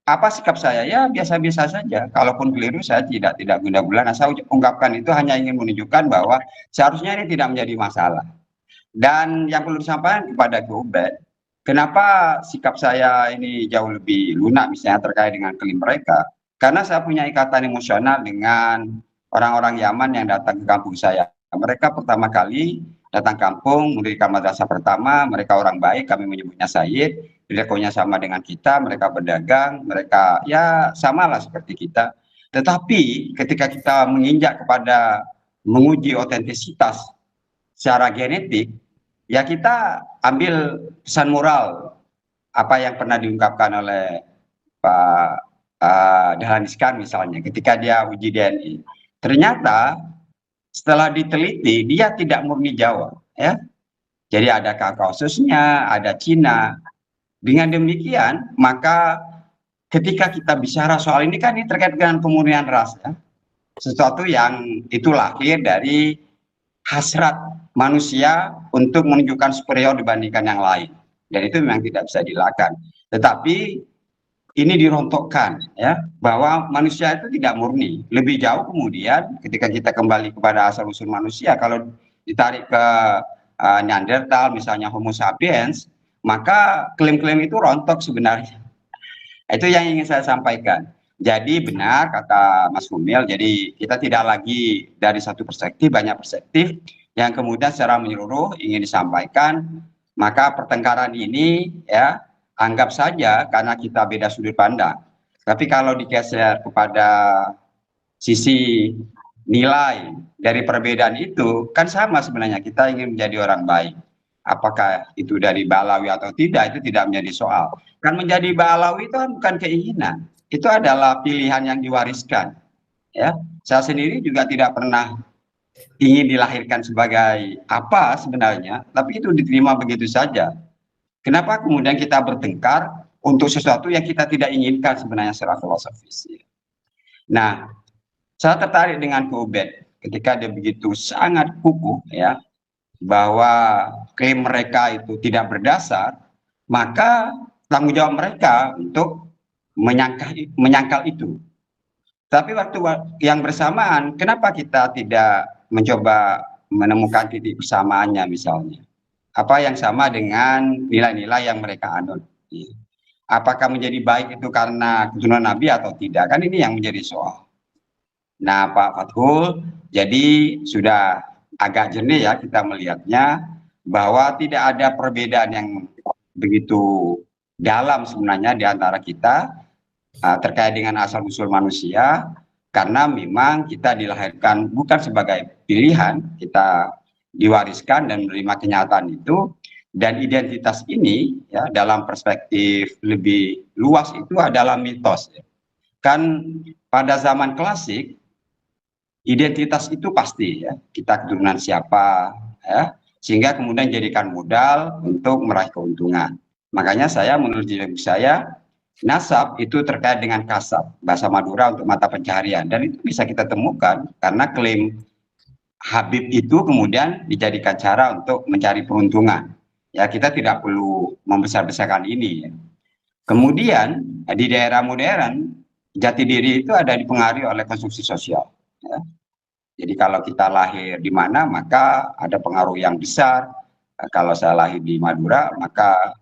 apa sikap saya? Ya biasa-biasa saja. Kalaupun keliru saya tidak guna-guna. Nah, saya ungkapkan itu hanya ingin menunjukkan bahwa seharusnya ini tidak menjadi masalah. Dan yang perlu disampaikan kepada Qubed, kenapa sikap saya ini jauh lebih lunak misalnya terkait dengan klaim mereka? Karena saya punya ikatan emosional dengan orang-orang Yaman yang datang ke kampung saya. Mereka pertama kali datang kampung, mendirikan madrasah pertama, mereka orang baik, kami menyebutnya Sayyid, perilakunya sama dengan kita, mereka berdagang, mereka ya samalah seperti kita. Tetapi ketika kita menginjak kepada menguji otentisitas secara genetik, ya kita ambil pesan moral apa yang pernah diungkapkan oleh Pak Dahlan Iskan misalnya ketika dia uji DNI. Ternyata setelah diteliti dia tidak murni Jawa, ya. Jadi ada Kaukasusnya, ada Cina. Dengan demikian, maka ketika kita bicara soal ini kan ini terkait dengan kemurnian ras, ya. Sesuatu yang itu lahir dari hasrat manusia untuk menunjukkan superior dibandingkan yang lain, dan itu memang tidak bisa dilakukan. Tetapi ini dirontokkan ya bahwa manusia itu tidak murni. Lebih jauh kemudian ketika kita kembali kepada asal usul manusia, kalau ditarik ke Neanderthal misalnya Homo sapiens, maka klaim-klaim itu rontok sebenarnya. Itu yang ingin saya sampaikan. Jadi benar kata Mas Humil, jadi kita tidak lagi dari satu perspektif, banyak perspektif yang kemudian secara menyeluruh ingin disampaikan. Maka pertengkaran ini ya anggap saja karena kita beda sudut pandang. Tapi kalau digeser kepada sisi nilai dari perbedaan itu, kan sama sebenarnya, kita ingin menjadi orang baik. Apakah itu dari Ba'alawi atau tidak, itu tidak menjadi soal. Kan menjadi Ba'alawi itu kan bukan keinginan, itu adalah pilihan yang diwariskan. Ya, saya sendiri juga tidak pernah ingin dilahirkan sebagai apa sebenarnya, tapi itu diterima begitu saja. Kenapa kemudian kita bertengkar untuk sesuatu yang kita tidak inginkan sebenarnya secara filosofis? Nah, saya tertarik dengan Ko Ubed ketika dia begitu sangat kukuh ya bahwa klaim mereka itu tidak berdasar, maka tanggung jawab mereka untuk menyangkal itu. Tapi waktu yang bersamaan, kenapa kita tidak mencoba menemukan titik persamaannya misalnya? Apa yang sama dengan nilai-nilai yang mereka anut? Apakah menjadi baik itu karena keturunan Nabi atau tidak? Kan ini yang menjadi soal. Nah, Pak Fathul, jadi sudah agak jernih ya kita melihatnya bahwa tidak ada perbedaan yang begitu dalam sebenarnya di antara kita terkait dengan asal-usul manusia, karena memang kita dilahirkan bukan sebagai pilihan, kita diwariskan dan menerima kenyataan itu, dan identitas ini ya dalam perspektif lebih luas itu adalah mitos. Kan pada zaman klasik identitas itu pasti ya, kita keturunan siapa ya, sehingga kemudian jadikan modal untuk meraih keuntungan. Makanya saya menurut saya nasab itu terkait dengan kasab, bahasa Madura untuk mata pencaharian, dan itu bisa kita temukan karena klaim Habib itu kemudian dijadikan cara untuk mencari peruntungan. Ya, kita tidak perlu membesar-besarkan ini ya. Kemudian di daerah modern jati diri itu ada dipengaruhi oleh konstruksi sosial ya. Jadi kalau kita lahir di mana maka ada pengaruh yang besar. Kalau saya lahir di Madura maka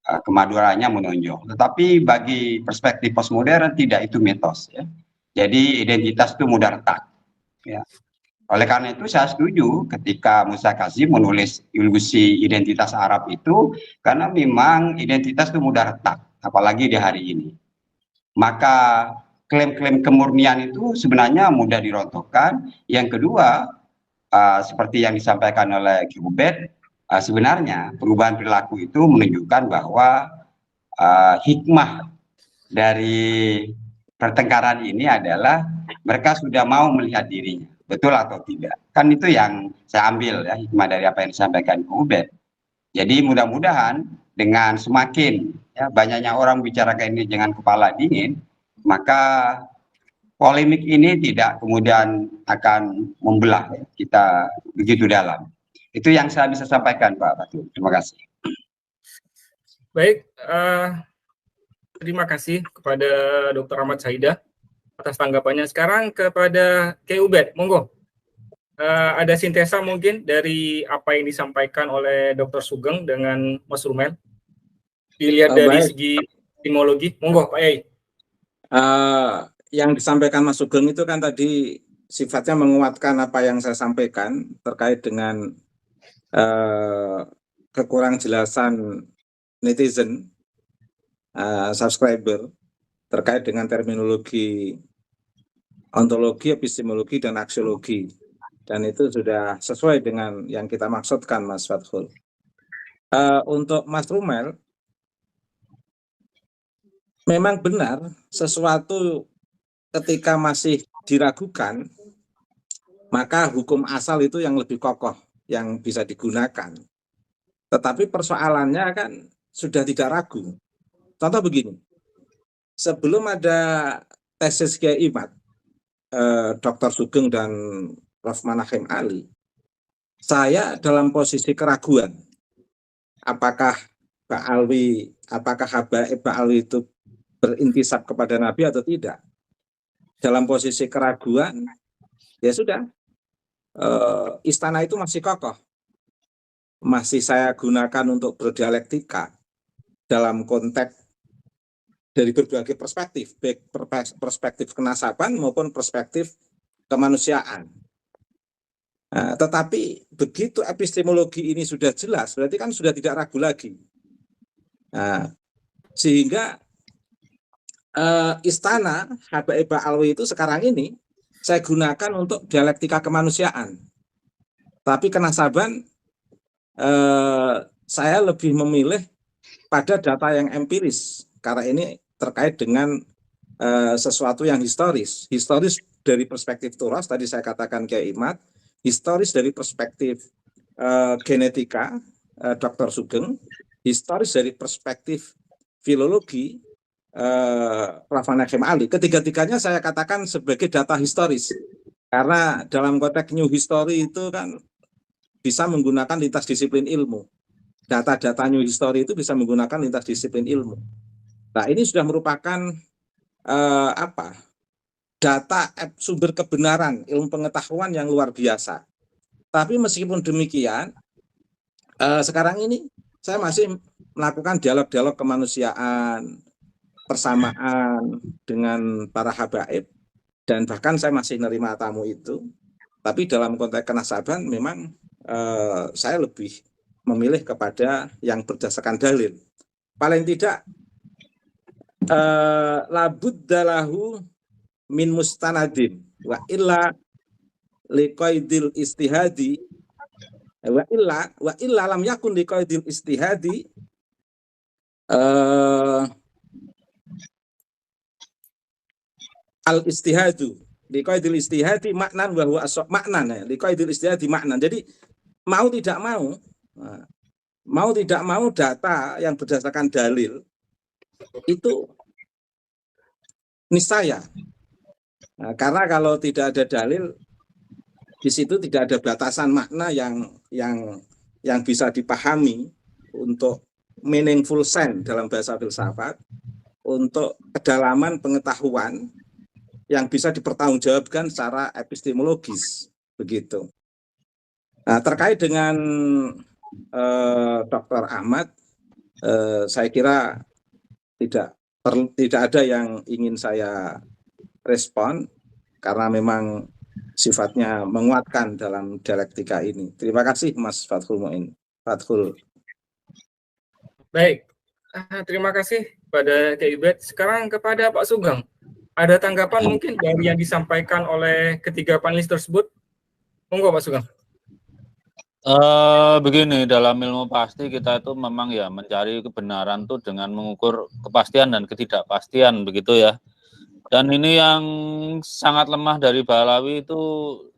kemadurannya menonjol. Tetapi bagi perspektif postmodern tidak itu mitos ya. Jadi identitas itu mudah retak ya. Oleh karena itu saya setuju ketika Musa Kazim menulis ilusi identitas Arab itu, karena memang identitas itu mudah retak, apalagi di hari ini. Maka klaim-klaim kemurnian itu sebenarnya mudah dirontokkan. Yang kedua, seperti yang disampaikan oleh Ki Ubed, sebenarnya perubahan perilaku itu menunjukkan bahwa hikmah dari pertengkaran ini adalah mereka sudah mau melihat dirinya, betul atau tidak. Kan itu yang saya ambil ya, hikmah dari apa yang disampaikan Ki Ubed. Jadi mudah-mudahan dengan semakin ya, banyaknya orang bicarakan ini dengan kepala dingin, maka polemik ini tidak kemudian akan membelah ya, kita begitu dalam. Itu yang saya bisa sampaikan, Pak Fathul. Terima kasih. Baik, terima kasih kepada Dr. Ahmad Saidah atas tanggapannya. Sekarang kepada Ki Ubed, monggo. Ada sintesa mungkin dari apa yang disampaikan oleh Dr. Sugeng dengan Mas Rumel? Dilihat dari segi etimologi, monggo Pak Yai. Yang disampaikan Mas Sugeng itu kan tadi sifatnya menguatkan apa yang saya sampaikan terkait dengan kekurang jelasan netizen, subscriber, terkait dengan terminologi ontologi, epistemologi, dan aksiologi. Dan itu sudah sesuai dengan yang kita maksudkan, Mas Fathul. Untuk Mas Rumel, memang benar sesuatu ketika masih diragukan, maka hukum asal itu yang lebih kokoh yang bisa digunakan. Tetapi persoalannya kan sudah tidak ragu. Contoh begini, sebelum ada tesis Kiai Imad, Dr. Sugeng dan Prof. Manahim Ali, saya dalam posisi keraguan apakah Habaib Ba'alwi itu berintisab kepada Nabi atau tidak. Dalam posisi keraguan, ya sudah, istana itu masih kokoh, masih saya gunakan untuk berdialektika dalam konteks dari berbagai perspektif, baik perspektif kenasaban maupun perspektif kemanusiaan. Nah, tetapi begitu epistemologi ini sudah jelas, berarti kan sudah tidak ragu lagi. Nah, sehingga istana Habaib Ba'alwi itu sekarang ini saya gunakan untuk dialektika kemanusiaan. Tapi kenasaban saya lebih memilih pada data yang empiris, karena ini terkait dengan sesuatu yang historis. Historis dari perspektif Turas, tadi saya katakan Kiai Imad, historis dari perspektif genetika, Dr. Sugeng, historis dari perspektif filologi, Prof. Hakim Ali. Ketiga-tiganya saya katakan sebagai data historis. Karena dalam konteks new history itu kan bisa menggunakan lintas disiplin ilmu. Data-data new history itu bisa menggunakan lintas disiplin ilmu. Nah, ini sudah merupakan data sumber kebenaran ilmu pengetahuan yang luar biasa. Tapi meskipun demikian, sekarang ini saya masih melakukan dialog-dialog kemanusiaan, persamaan dengan para habaib, dan bahkan saya masih menerima tamu itu. Tapi dalam konteks kenasaban memang saya lebih memilih kepada yang berdasarkan dalil. Paling tidak labuddalahu min mustanadin wa illa liqaidil istihadi wa illa lam yakun liqaidil istihadi al istihadu liqaidil istihadi maknan wa huwa maknan ya liqaidil istihadi maknan. Jadi mau tidak mau data yang berdasarkan dalil itu niscaya. Nah, karena kalau tidak ada dalil di situ tidak ada batasan makna yang bisa dipahami untuk meaningful sense dalam bahasa filsafat, untuk kedalaman pengetahuan yang bisa dipertanggungjawabkan secara epistemologis, begitu. Nah, terkait dengan Dr. Ahmad, saya kira tidak ada yang ingin saya respon karena memang sifatnya menguatkan dalam dialektika ini. Terima kasih Mas Fathul Muin. Baik, terima kasih pada Kak Ibet. Sekarang kepada Pak Sugeng, ada tanggapan mungkin dari yang disampaikan oleh ketiga panelis tersebut? Monggo Pak Sugeng. Begini, dalam ilmu pasti kita itu memang ya mencari kebenaran tuh dengan mengukur kepastian dan ketidakpastian, begitu ya. Dan ini yang sangat lemah dari Balawi itu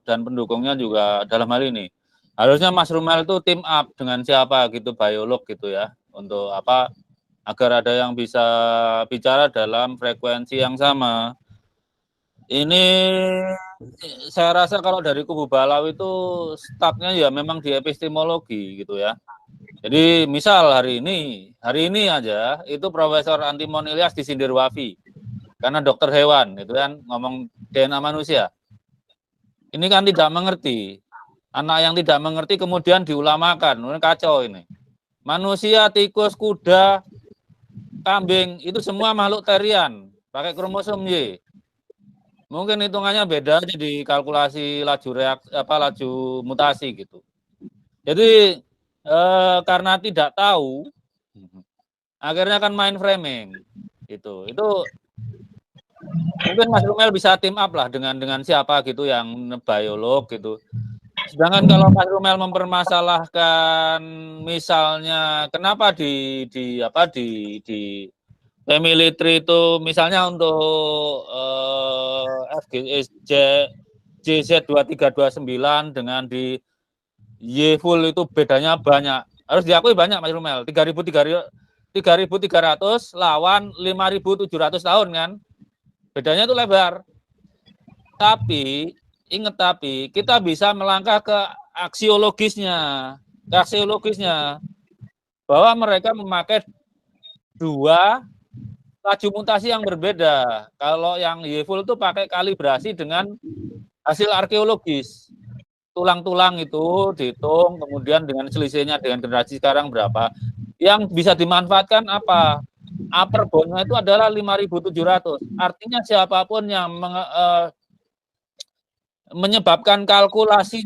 dan pendukungnya juga dalam hal ini. Harusnya Mas Rumel itu team up dengan siapa gitu, biolog gitu ya, untuk apa, agar ada yang bisa bicara dalam frekuensi yang sama. Ini saya rasa kalau dari kubu Balawi itu stucknya ya memang di epistemologi gitu ya. Jadi misal hari ini aja itu Profesor Antimon Ilyas disindir Wafi karena dokter hewan itu kan ngomong DNA manusia. Ini kan tidak mengerti. Anak yang tidak mengerti kemudian diulamakan, ini kacau ini. Manusia, tikus, kuda, kambing itu semua makhluk terian, pakai kromosom Y. Mungkin hitungannya beda aja di kalkulasi laju laju mutasi gitu. Jadi karena tidak tahu, akhirnya kan main framing gitu. Itu mungkin Mas Rumel bisa team up lah dengan siapa gitu yang biolog gitu. Sedangkan kalau Mas Rumel mempermasalahkan misalnya kenapa di Pemilitri itu misalnya untuk JZ2329 dengan di Y-Full itu bedanya banyak. Harus diakui banyak Mas Rumel. 3.300 lawan 5.700 tahun kan. Bedanya itu lebar. Tapi, kita bisa melangkah ke aksiologisnya. Bahwa mereka memakai dua laju mutasi yang berbeda. Kalau yang Y-Full itu pakai kalibrasi dengan hasil arkeologis. Tulang-tulang itu dihitung, kemudian dengan selisihnya dengan generasi sekarang berapa. Yang bisa dimanfaatkan apa? Upper bound-nya itu adalah 5.700. Artinya siapapun yang menyebabkan kalkulasi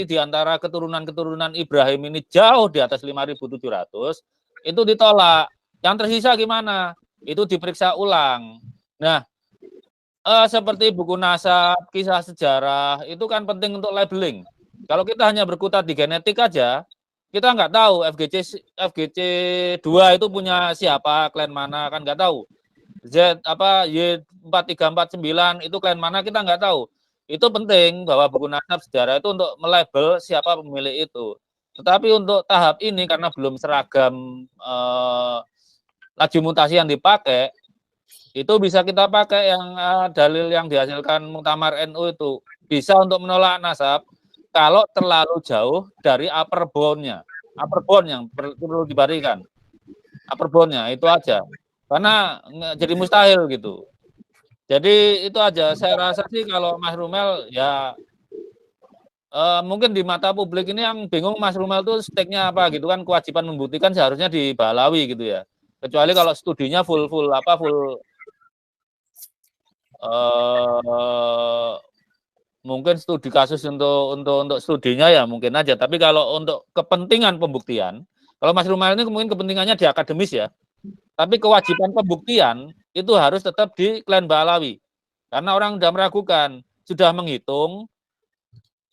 di antara keturunan-keturunan Ibrahim ini jauh di atas 5.700, itu ditolak. Yang tersisa gimana? Itu diperiksa ulang. Nah, seperti buku nasab, kisah sejarah, itu kan penting untuk labeling. Kalau kita hanya berkutat di genetik aja, kita nggak tahu FGC 2 itu punya siapa, klan mana, kan nggak tahu. Y4349 itu klan mana, kita nggak tahu. Itu penting bahwa buku nasab sejarah itu untuk melabel siapa pemilik itu. Tetapi untuk tahap ini karena belum seragam laju mutasi yang dipakai itu bisa kita pakai yang dalil yang dihasilkan Muktamar NU itu bisa untuk menolak nasab kalau terlalu jauh dari upper bound-nya. Upper bound yang perlu diberikan. Upper bound-nya itu aja. Karena jadi mustahil gitu. Jadi itu aja. Saya rasa sih kalau Mas Rumel ya mungkin di mata publik ini yang bingung Mas Rumel tuh stake-nya apa gitu kan, kewajiban membuktikan seharusnya di Balawi gitu ya. Kecuali kalau studinya full mungkin studi kasus untuk studinya ya mungkin aja. Tapi kalau untuk kepentingan pembuktian, kalau Mas Rumel ini mungkin kepentingannya di akademis ya. Tapi kewajiban pembuktian itu harus tetap di Klan Balawi. Karena orang sudah meragukan, sudah menghitung,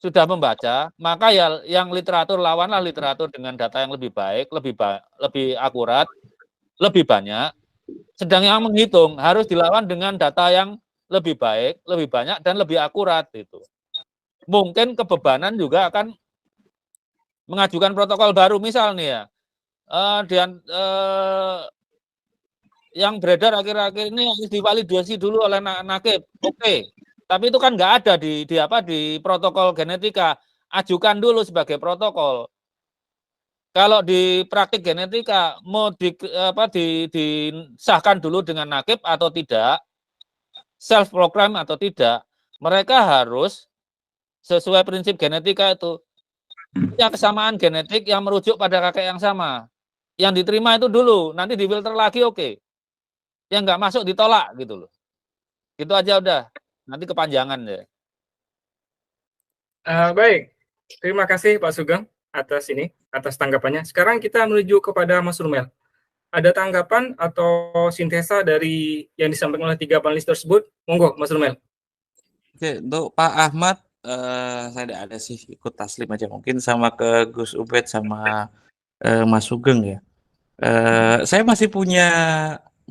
sudah membaca, maka ya yang literatur lawanlah literatur dengan data yang lebih baik, lebih akurat, lebih banyak. Sedang yang menghitung harus dilawan dengan data yang lebih baik, lebih banyak dan lebih akurat itu. Mungkin kebebanan juga akan mengajukan protokol baru misal nih ya. Yang beredar akhir-akhir ini harus divalidasi dulu oleh Nakib. Oke. Tapi itu kan nggak ada di protokol genetika. Ajukan dulu sebagai protokol. Kalau di praktik genetika mau disahkan dulu dengan Nakib atau tidak, self program atau tidak, mereka harus sesuai prinsip genetika itu punya kesamaan genetik yang merujuk pada kakek yang sama. Yang diterima itu dulu, nanti difilter lagi oke. Yang nggak masuk ditolak gitu loh. Gitu aja udah. Nanti kepanjangan ya. Baik, terima kasih Pak Sugeng atas tanggapannya. Sekarang kita menuju kepada Mas Rumel. Ada tanggapan atau sintesa dari yang disampaikan oleh 3 panelis tersebut? Monggo, Mas Rumel. Oke, untuk Pak Ahmad, saya tidak ada sih, ikut taslim aja mungkin sama ke Gus Ubed sama Mas Sugeng ya. Saya masih punya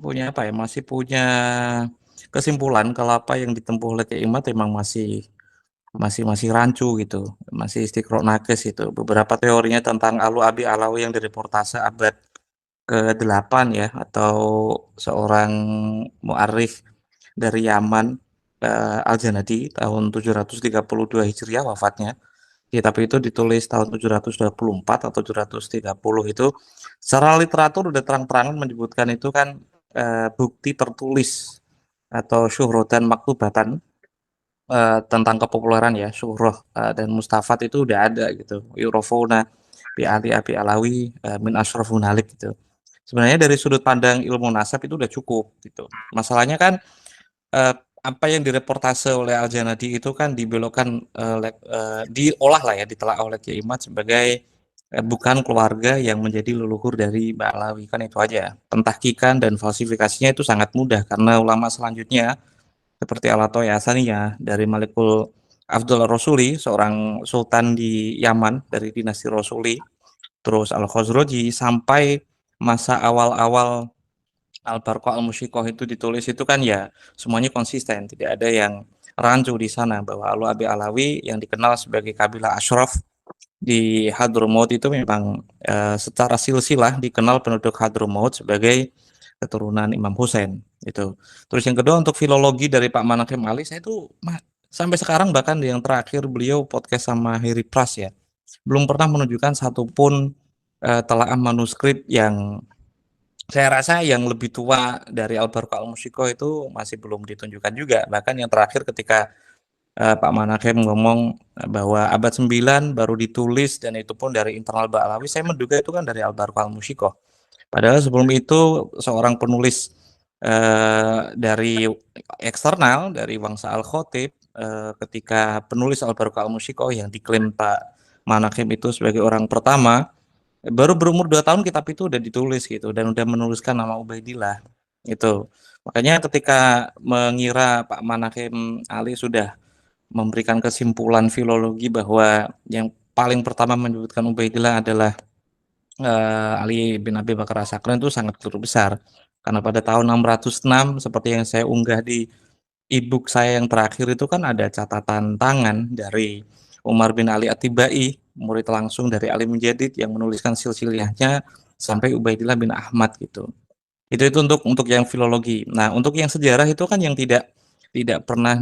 apa ya? Masih punya kesimpulan kalau apa yang ditempuh oleh Kiai Imad memang masih rancu gitu, masih istiqro nakes itu. Beberapa teorinya tentang Alu Abi Alawi yang direportase abad ke-8 ya, atau seorang mu'arrikh dari Yaman, Al-Janadi tahun 732 Hijriah wafatnya. Kitab itu ditulis tahun 724 atau 730 itu. Secara literatur udah terang-terangan menyebutkan itu kan bukti tertulis atau syuhrotan maktubatan tentang kepopuleran ya, syuhroh dan mustafat itu udah ada gitu. Yurofuna bi Ali Abi Alawi min asyrafun halik gitu. Sebenarnya dari sudut pandang ilmu nasab itu udah cukup gitu. Masalahnya kan apa yang direportase oleh Al-Janadi itu kan dibelokkan diolah lah ya, ditelaah oleh Kiai Imad sebagai bukan keluarga yang menjadi leluhur dari Ba'alawi, kan itu aja. Pentahkikan dan falsifikasinya itu sangat mudah karena ulama selanjutnya seperti Al-Atha'i Asaniyah dari Malikul Afdal Rasuli, seorang sultan di Yaman dari dinasti Rasuli, terus Al-Khazraji sampai masa awal-awal Al-Barqa Al-Musyiqah itu ditulis itu kan ya semuanya konsisten, tidak ada yang rancu di sana bahwa Alu Abi Alawi yang dikenal sebagai kabilah Ashraf di Hadramaut itu memang secara silsilah dikenal penduduk Hadramaut sebagai keturunan Imam Husain itu. Terus yang kedua untuk filologi dari Pak Manakim Ali, saya itu sampai sekarang bahkan yang terakhir beliau podcast sama Heri Pras ya, belum pernah menunjukkan satupun telaah manuskrip yang saya rasa yang lebih tua dari Al-Barqa Al-Musyiqah itu masih belum ditunjukkan juga. Bahkan yang terakhir ketika Pak Manakim ngomong bahwa abad 9 baru ditulis dan itu pun dari internal Ba'alawi, saya menduga itu kan dari Al-Barqa Al-Musyiqah. Padahal sebelum itu seorang penulis dari eksternal, dari Wangsa Al-Khotib, ketika penulis Al-Barqa Al-Musyiqah yang diklaim Pak Manakim itu sebagai orang pertama, baru berumur 2 tahun kitab itu udah ditulis gitu dan udah menuliskan nama Ubaidillah itu. Makanya ketika mengira Pak Manakim Ali sudah memberikan kesimpulan filologi bahwa yang paling pertama menyebutkan Ubaidillah adalah Ali bin Abi Bakar As-Sakran, itu sangat keliru besar. Karena pada tahun 606 seperti yang saya unggah di e-book saya yang terakhir itu kan ada catatan tangan dari Umar bin Ali At-Tibai, murid langsung dari Ali Mujadid yang menuliskan silsilahnya sampai Ubaidillah bin Ahmad gitu. Itu untuk yang filologi. Nah, untuk yang sejarah itu kan yang tidak pernah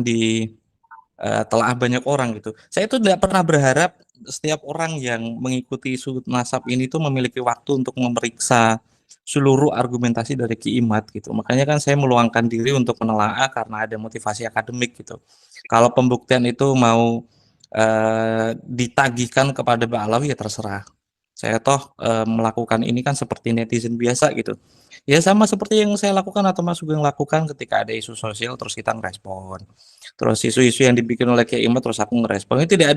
telaah banyak orang gitu. Saya itu tidak pernah berharap setiap orang yang mengikuti sudut nasab ini tuh memiliki waktu untuk memeriksa seluruh argumentasi dari Ki Imad gitu. Makanya kan saya meluangkan diri untuk menelaah karena ada motivasi akademik gitu. Kalau pembuktian itu mau ditagihkan kepada Mbak Alawi ya terserah. Saya toh melakukan ini kan seperti netizen biasa gitu. Ya sama seperti yang saya lakukan atau Mas Sugeng lakukan ketika ada isu sosial terus kita ngerespon. Terus isu-isu yang dibikin oleh Kiai Imad terus aku ngerespon. Ini tidak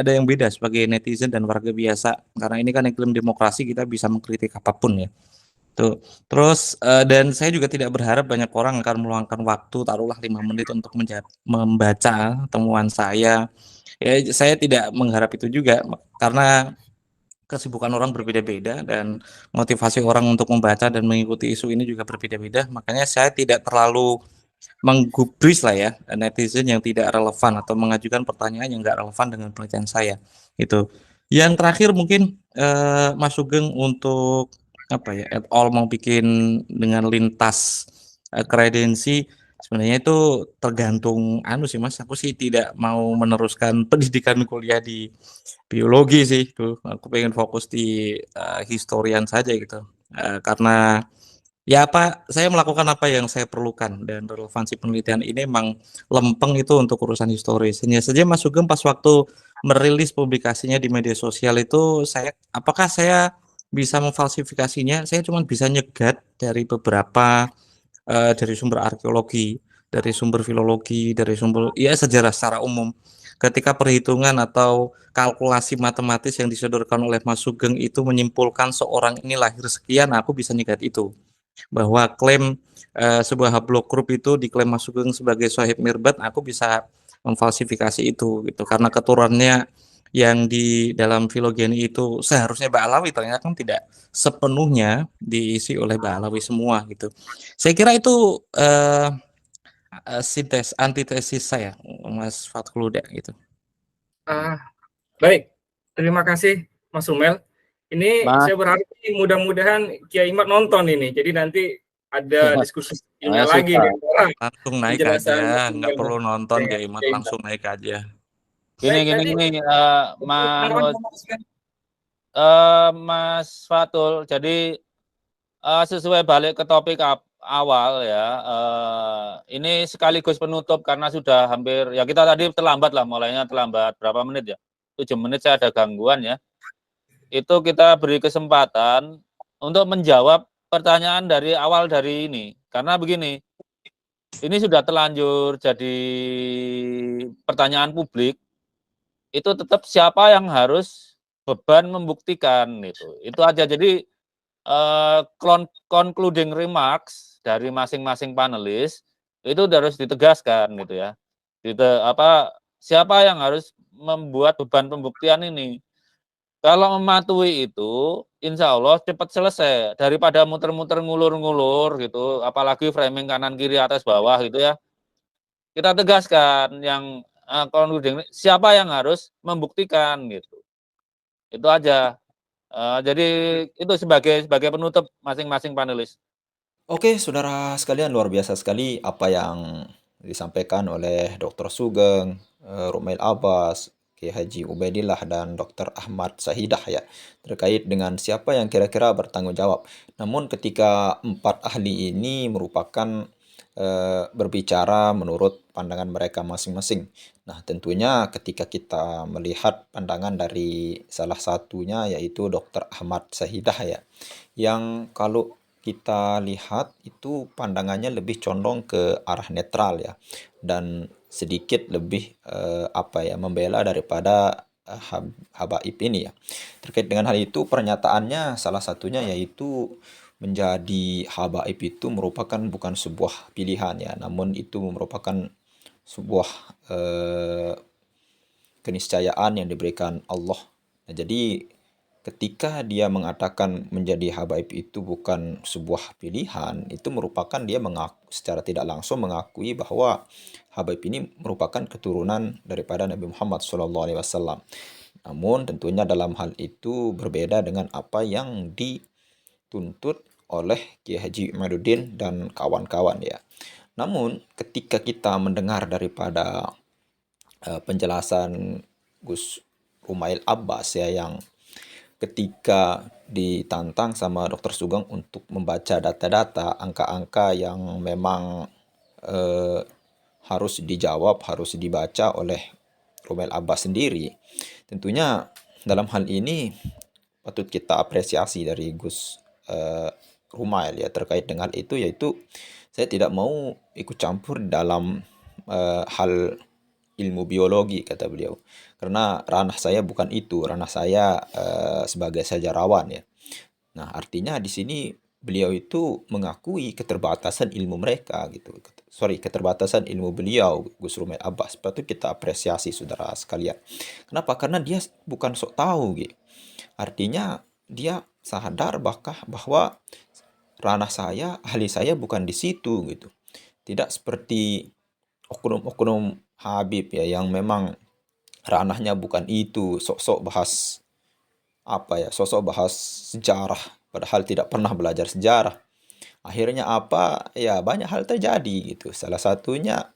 ada yang beda sebagai netizen dan warga biasa. Karena ini kan iklim demokrasi, kita bisa mengkritik apapun ya. Tuh. Terus dan saya juga tidak berharap banyak orang akan meluangkan waktu taruhlah 5 menit untuk membaca temuan saya. Ya saya tidak mengharap itu juga karena kesibukan orang berbeda-beda dan motivasi orang untuk membaca dan mengikuti isu ini juga berbeda-beda. Makanya saya tidak terlalu menggubris lah ya netizen yang tidak relevan atau mengajukan pertanyaan yang nggak relevan dengan penelitian saya. Itu. Yang terakhir mungkin Mas Sugeng untuk apa ya at all mau bikin dengan lintas kredensi sebenarnya itu tergantung anu sih Mas. Aku sih tidak mau meneruskan pendidikan kuliah di biologi sih tuh. Aku pengen fokus di historian saja gitu. Karena ya saya melakukan apa yang saya perlukan dan relevansi penelitian ini emang lempeng itu untuk urusan historis. Hanya saja Mas Sugeng pas waktu merilis publikasinya di media sosial itu apakah saya bisa memfalsifikasinya? Saya cuma bisa nyegat dari beberapa dari sumber arkeologi, dari sumber filologi, dari sumber ya sejarah secara umum. Ketika perhitungan atau kalkulasi matematis yang disodorkan oleh Mas Sugeng itu menyimpulkan seorang ini lahir sekian, aku bisa nyegat itu. Bahwa klaim sebuah haplogroup group itu diklaim Mas Sugeng sebagai Sohib Mirbat, aku bisa memfalsifikasi itu gitu karena keturunannya yang di dalam filogeni itu seharusnya Mbak Alawi ternyata kan tidak sepenuhnya diisi oleh Mbak Alawi semua gitu. Saya kira itu antitesis saya Mas Fathul Huda gitu. Baik, terima kasih Mas Sumel. Ini saya berharap mudah-mudahan Kiai Imad nonton ini. Jadi nanti ada diskusi lagi. Langsung naik aja, nggak perlu nonton Kiai Imad, langsung naik aja. Gini, Mas Fatul. Jadi sesuai balik ke topik awal ya, ini sekaligus penutup karena sudah hampir ya kita tadi terlambat lah, mulainya terlambat berapa menit ya? 7 menit saya ada gangguan ya. Itu kita beri kesempatan untuk menjawab pertanyaan dari awal dari ini. Karena begini, ini sudah terlanjur jadi pertanyaan publik, itu tetap siapa yang harus beban membuktikan itu. Itu aja. Jadi concluding remarks dari masing-masing panelis itu harus ditegaskan gitu ya. Siapa yang harus membuat beban pembuktian ini? Kalau mematuhi itu, insya Allah cepat selesai daripada muter-muter ngulur-ngulur gitu, apalagi framing kanan kiri atas bawah gitu ya. Kita tegaskan yang siapa yang harus membuktikan gitu. Itu aja. Jadi itu sebagai penutup masing-masing panelis. Oke, saudara sekalian, luar biasa sekali apa yang disampaikan oleh Dr. Sugeng, Rumail Abbas, Kiai Haji Ubaidillah, dan Dr. Ahmad Sahidah ya, terkait dengan siapa yang kira-kira bertanggung jawab. Namun ketika 4 ahli ini merupakan berbicara menurut pandangan mereka masing-masing. Nah, tentunya ketika kita melihat pandangan dari salah satunya yaitu Dr. Ahmad Sahidah ya, yang kalau kita lihat itu pandangannya lebih condong ke arah netral ya, dan sedikit lebih membela daripada habaib ini ya. Terkait dengan hal itu, pernyataannya salah satunya yaitu menjadi habaib itu merupakan bukan sebuah pilihan ya, namun itu merupakan sebuah keniscayaan yang diberikan Allah. Nah, jadi ketika dia mengatakan menjadi habaib itu bukan sebuah pilihan, itu merupakan dia secara tidak langsung mengakui bahwa habaib ini merupakan keturunan daripada Nabi Muhammad SAW. Namun tentunya dalam hal itu berbeda dengan apa yang dituntut oleh Kiai Haji Imaduddin dan kawan-kawan ya. Namun ketika kita mendengar daripada penjelasan Gus Rumail Abbas ya, yang ketika ditantang sama Dr. Sugeng untuk membaca data-data, angka-angka yang memang harus dijawab, harus dibaca oleh Rumail Abbas sendiri. Tentunya dalam hal ini patut kita apresiasi dari Gus Rumail ya terkait dengan itu, yaitu saya tidak mau ikut campur dalam hal ilmu biologi, kata beliau, karena ranah saya bukan itu, ranah saya sebagai sejarawan ya. Nah, artinya di sini beliau itu mengakui keterbatasan ilmu mereka gitu. Keterbatasan ilmu beliau, Gus Rumail Abbas. Patut kita apresiasi saudara sekalian. Kenapa? Karena dia bukan sok tahu gitu. Artinya dia sadar bahwa ranah saya, ahli saya bukan di situ gitu. Tidak seperti oknum-oknum Habib ya, yang memang ranahnya bukan itu, sok-sok bahas sejarah, padahal tidak pernah belajar sejarah. Akhirnya apa? Ya banyak hal terjadi gitu. Salah satunya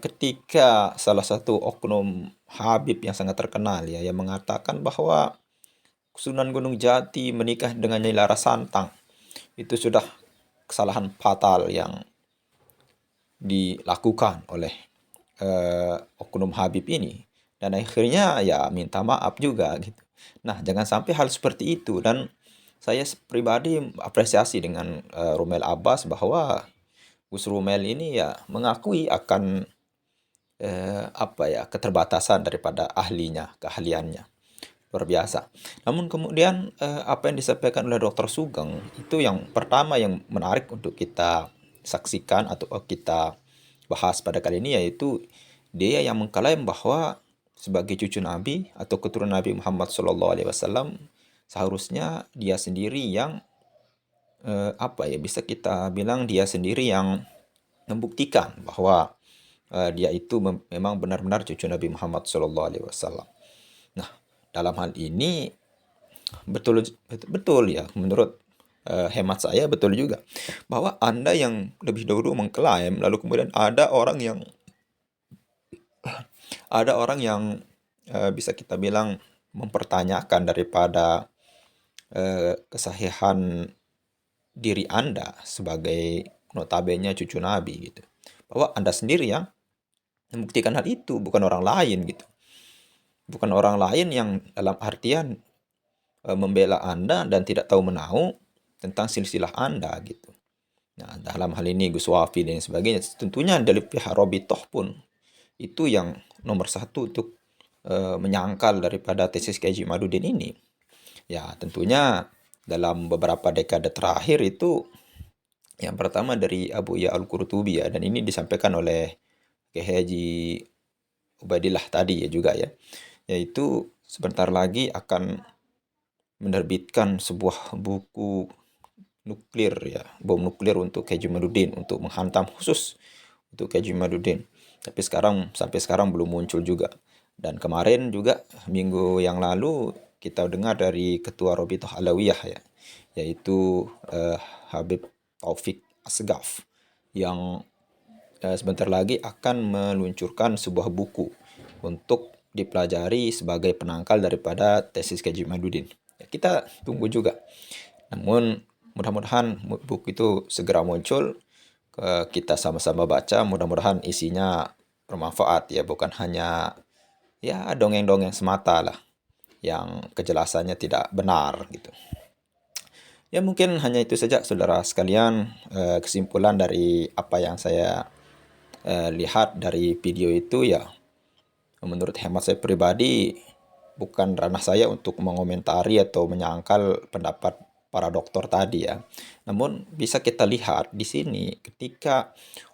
ketika salah satu oknum Habib yang sangat terkenal ya, yang mengatakan bahwa Sunan Gunung Jati menikah dengan Nyai Lara Santang. Itu sudah kesalahan fatal yang dilakukan oleh oknum Habib ini, dan akhirnya ya minta maaf juga gitu. Nah, jangan sampai hal seperti itu, dan saya pribadi apresiasi dengan Rumail Abbas bahwa Gus Rumail ini ya mengakui akan keterbatasan daripada keahliannya. Luar biasa. Namun kemudian apa yang disampaikan oleh Dr. Sugeng itu yang pertama yang menarik untuk kita saksikan atau kita bahas pada kali ini, yaitu dia yang mengklaim bahwa sebagai cucu Nabi atau keturunan Nabi Muhammad SAW, seharusnya dia sendiri yang bisa kita bilang dia sendiri yang membuktikan bahwa dia itu memang benar-benar cucu Nabi Muhammad SAW. Nah, dalam hal ini betul ya, menurut hemat saya betul juga bahwa Anda yang lebih dahulu mengklaim, lalu kemudian ada orang yang bisa kita bilang mempertanyakan daripada kesahihan diri Anda sebagai notabene cucu Nabi gitu. Bahwa Anda sendiri yang membuktikan hal itu, bukan orang lain gitu. Bukan orang lain yang dalam artian membela Anda dan tidak tahu menahu tentang silsilah Anda gitu. Nah, dalam hal ini Gus Wafi dan sebagainya, tentunya dari pihak Robitoh pun itu yang nomor satu untuk menyangkal daripada tesis Kiai Haji Imaduddin ini. Ya, tentunya dalam beberapa dekade terakhir itu yang pertama dari Abu Ya Al-Qurtubi ya, dan ini disampaikan oleh Kiai Haji Ubaidillah tadi ya juga ya, yaitu sebentar lagi akan menerbitkan sebuah buku nuklir ya, bom nuklir untuk Kiai Haji Imaduddin, untuk menghantam khusus untuk Kiai Haji Imaduddin. Tapi sampai sekarang belum muncul juga. Dan kemarin juga minggu yang lalu kita dengar dari Ketua Robitoh Alawiyah ya, yaitu Habib Taufik Asgaf, yang sebentar lagi akan meluncurkan sebuah buku untuk dipelajari sebagai penangkal daripada tesis Kiai Haji Imaduddin. Ya, kita tunggu juga. Namun mudah-mudahan buku itu segera muncul, kita sama-sama baca, mudah-mudahan isinya bermanfaat ya, bukan hanya ya dongeng-dongeng semata lah yang kejelasannya tidak benar gitu. Ya, mungkin hanya itu saja saudara sekalian, kesimpulan dari apa yang saya lihat dari video itu ya. Menurut hemat saya pribadi, bukan ranah saya untuk mengomentari atau menyangkal pendapat para dokter tadi ya. Namun bisa kita lihat di sini ketika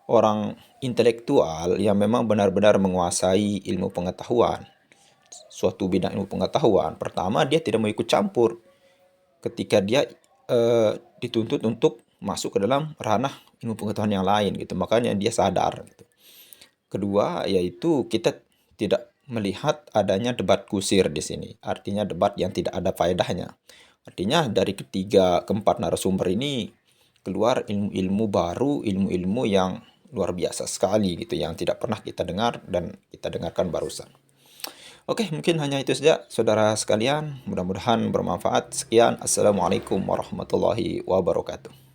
orang intelektual yang memang benar-benar menguasai ilmu pengetahuan, suatu bidang ilmu pengetahuan, pertama dia tidak mau ikut campur ketika dia dituntut untuk masuk ke dalam ranah ilmu pengetahuan yang lain gitu. Makanya dia sadar gitu. Kedua, yaitu kita tidak melihat adanya debat kusir di sini. Artinya debat yang tidak ada faedahnya. Artinya dari ketiga, keempat narasumber ini keluar ilmu-ilmu baru, ilmu-ilmu yang luar biasa sekali gitu, yang tidak pernah kita dengar dan kita dengarkan barusan. Oke, mungkin hanya itu saja saudara sekalian. Mudah-mudahan bermanfaat. Sekian. Assalamualaikum warahmatullahi wabarakatuh.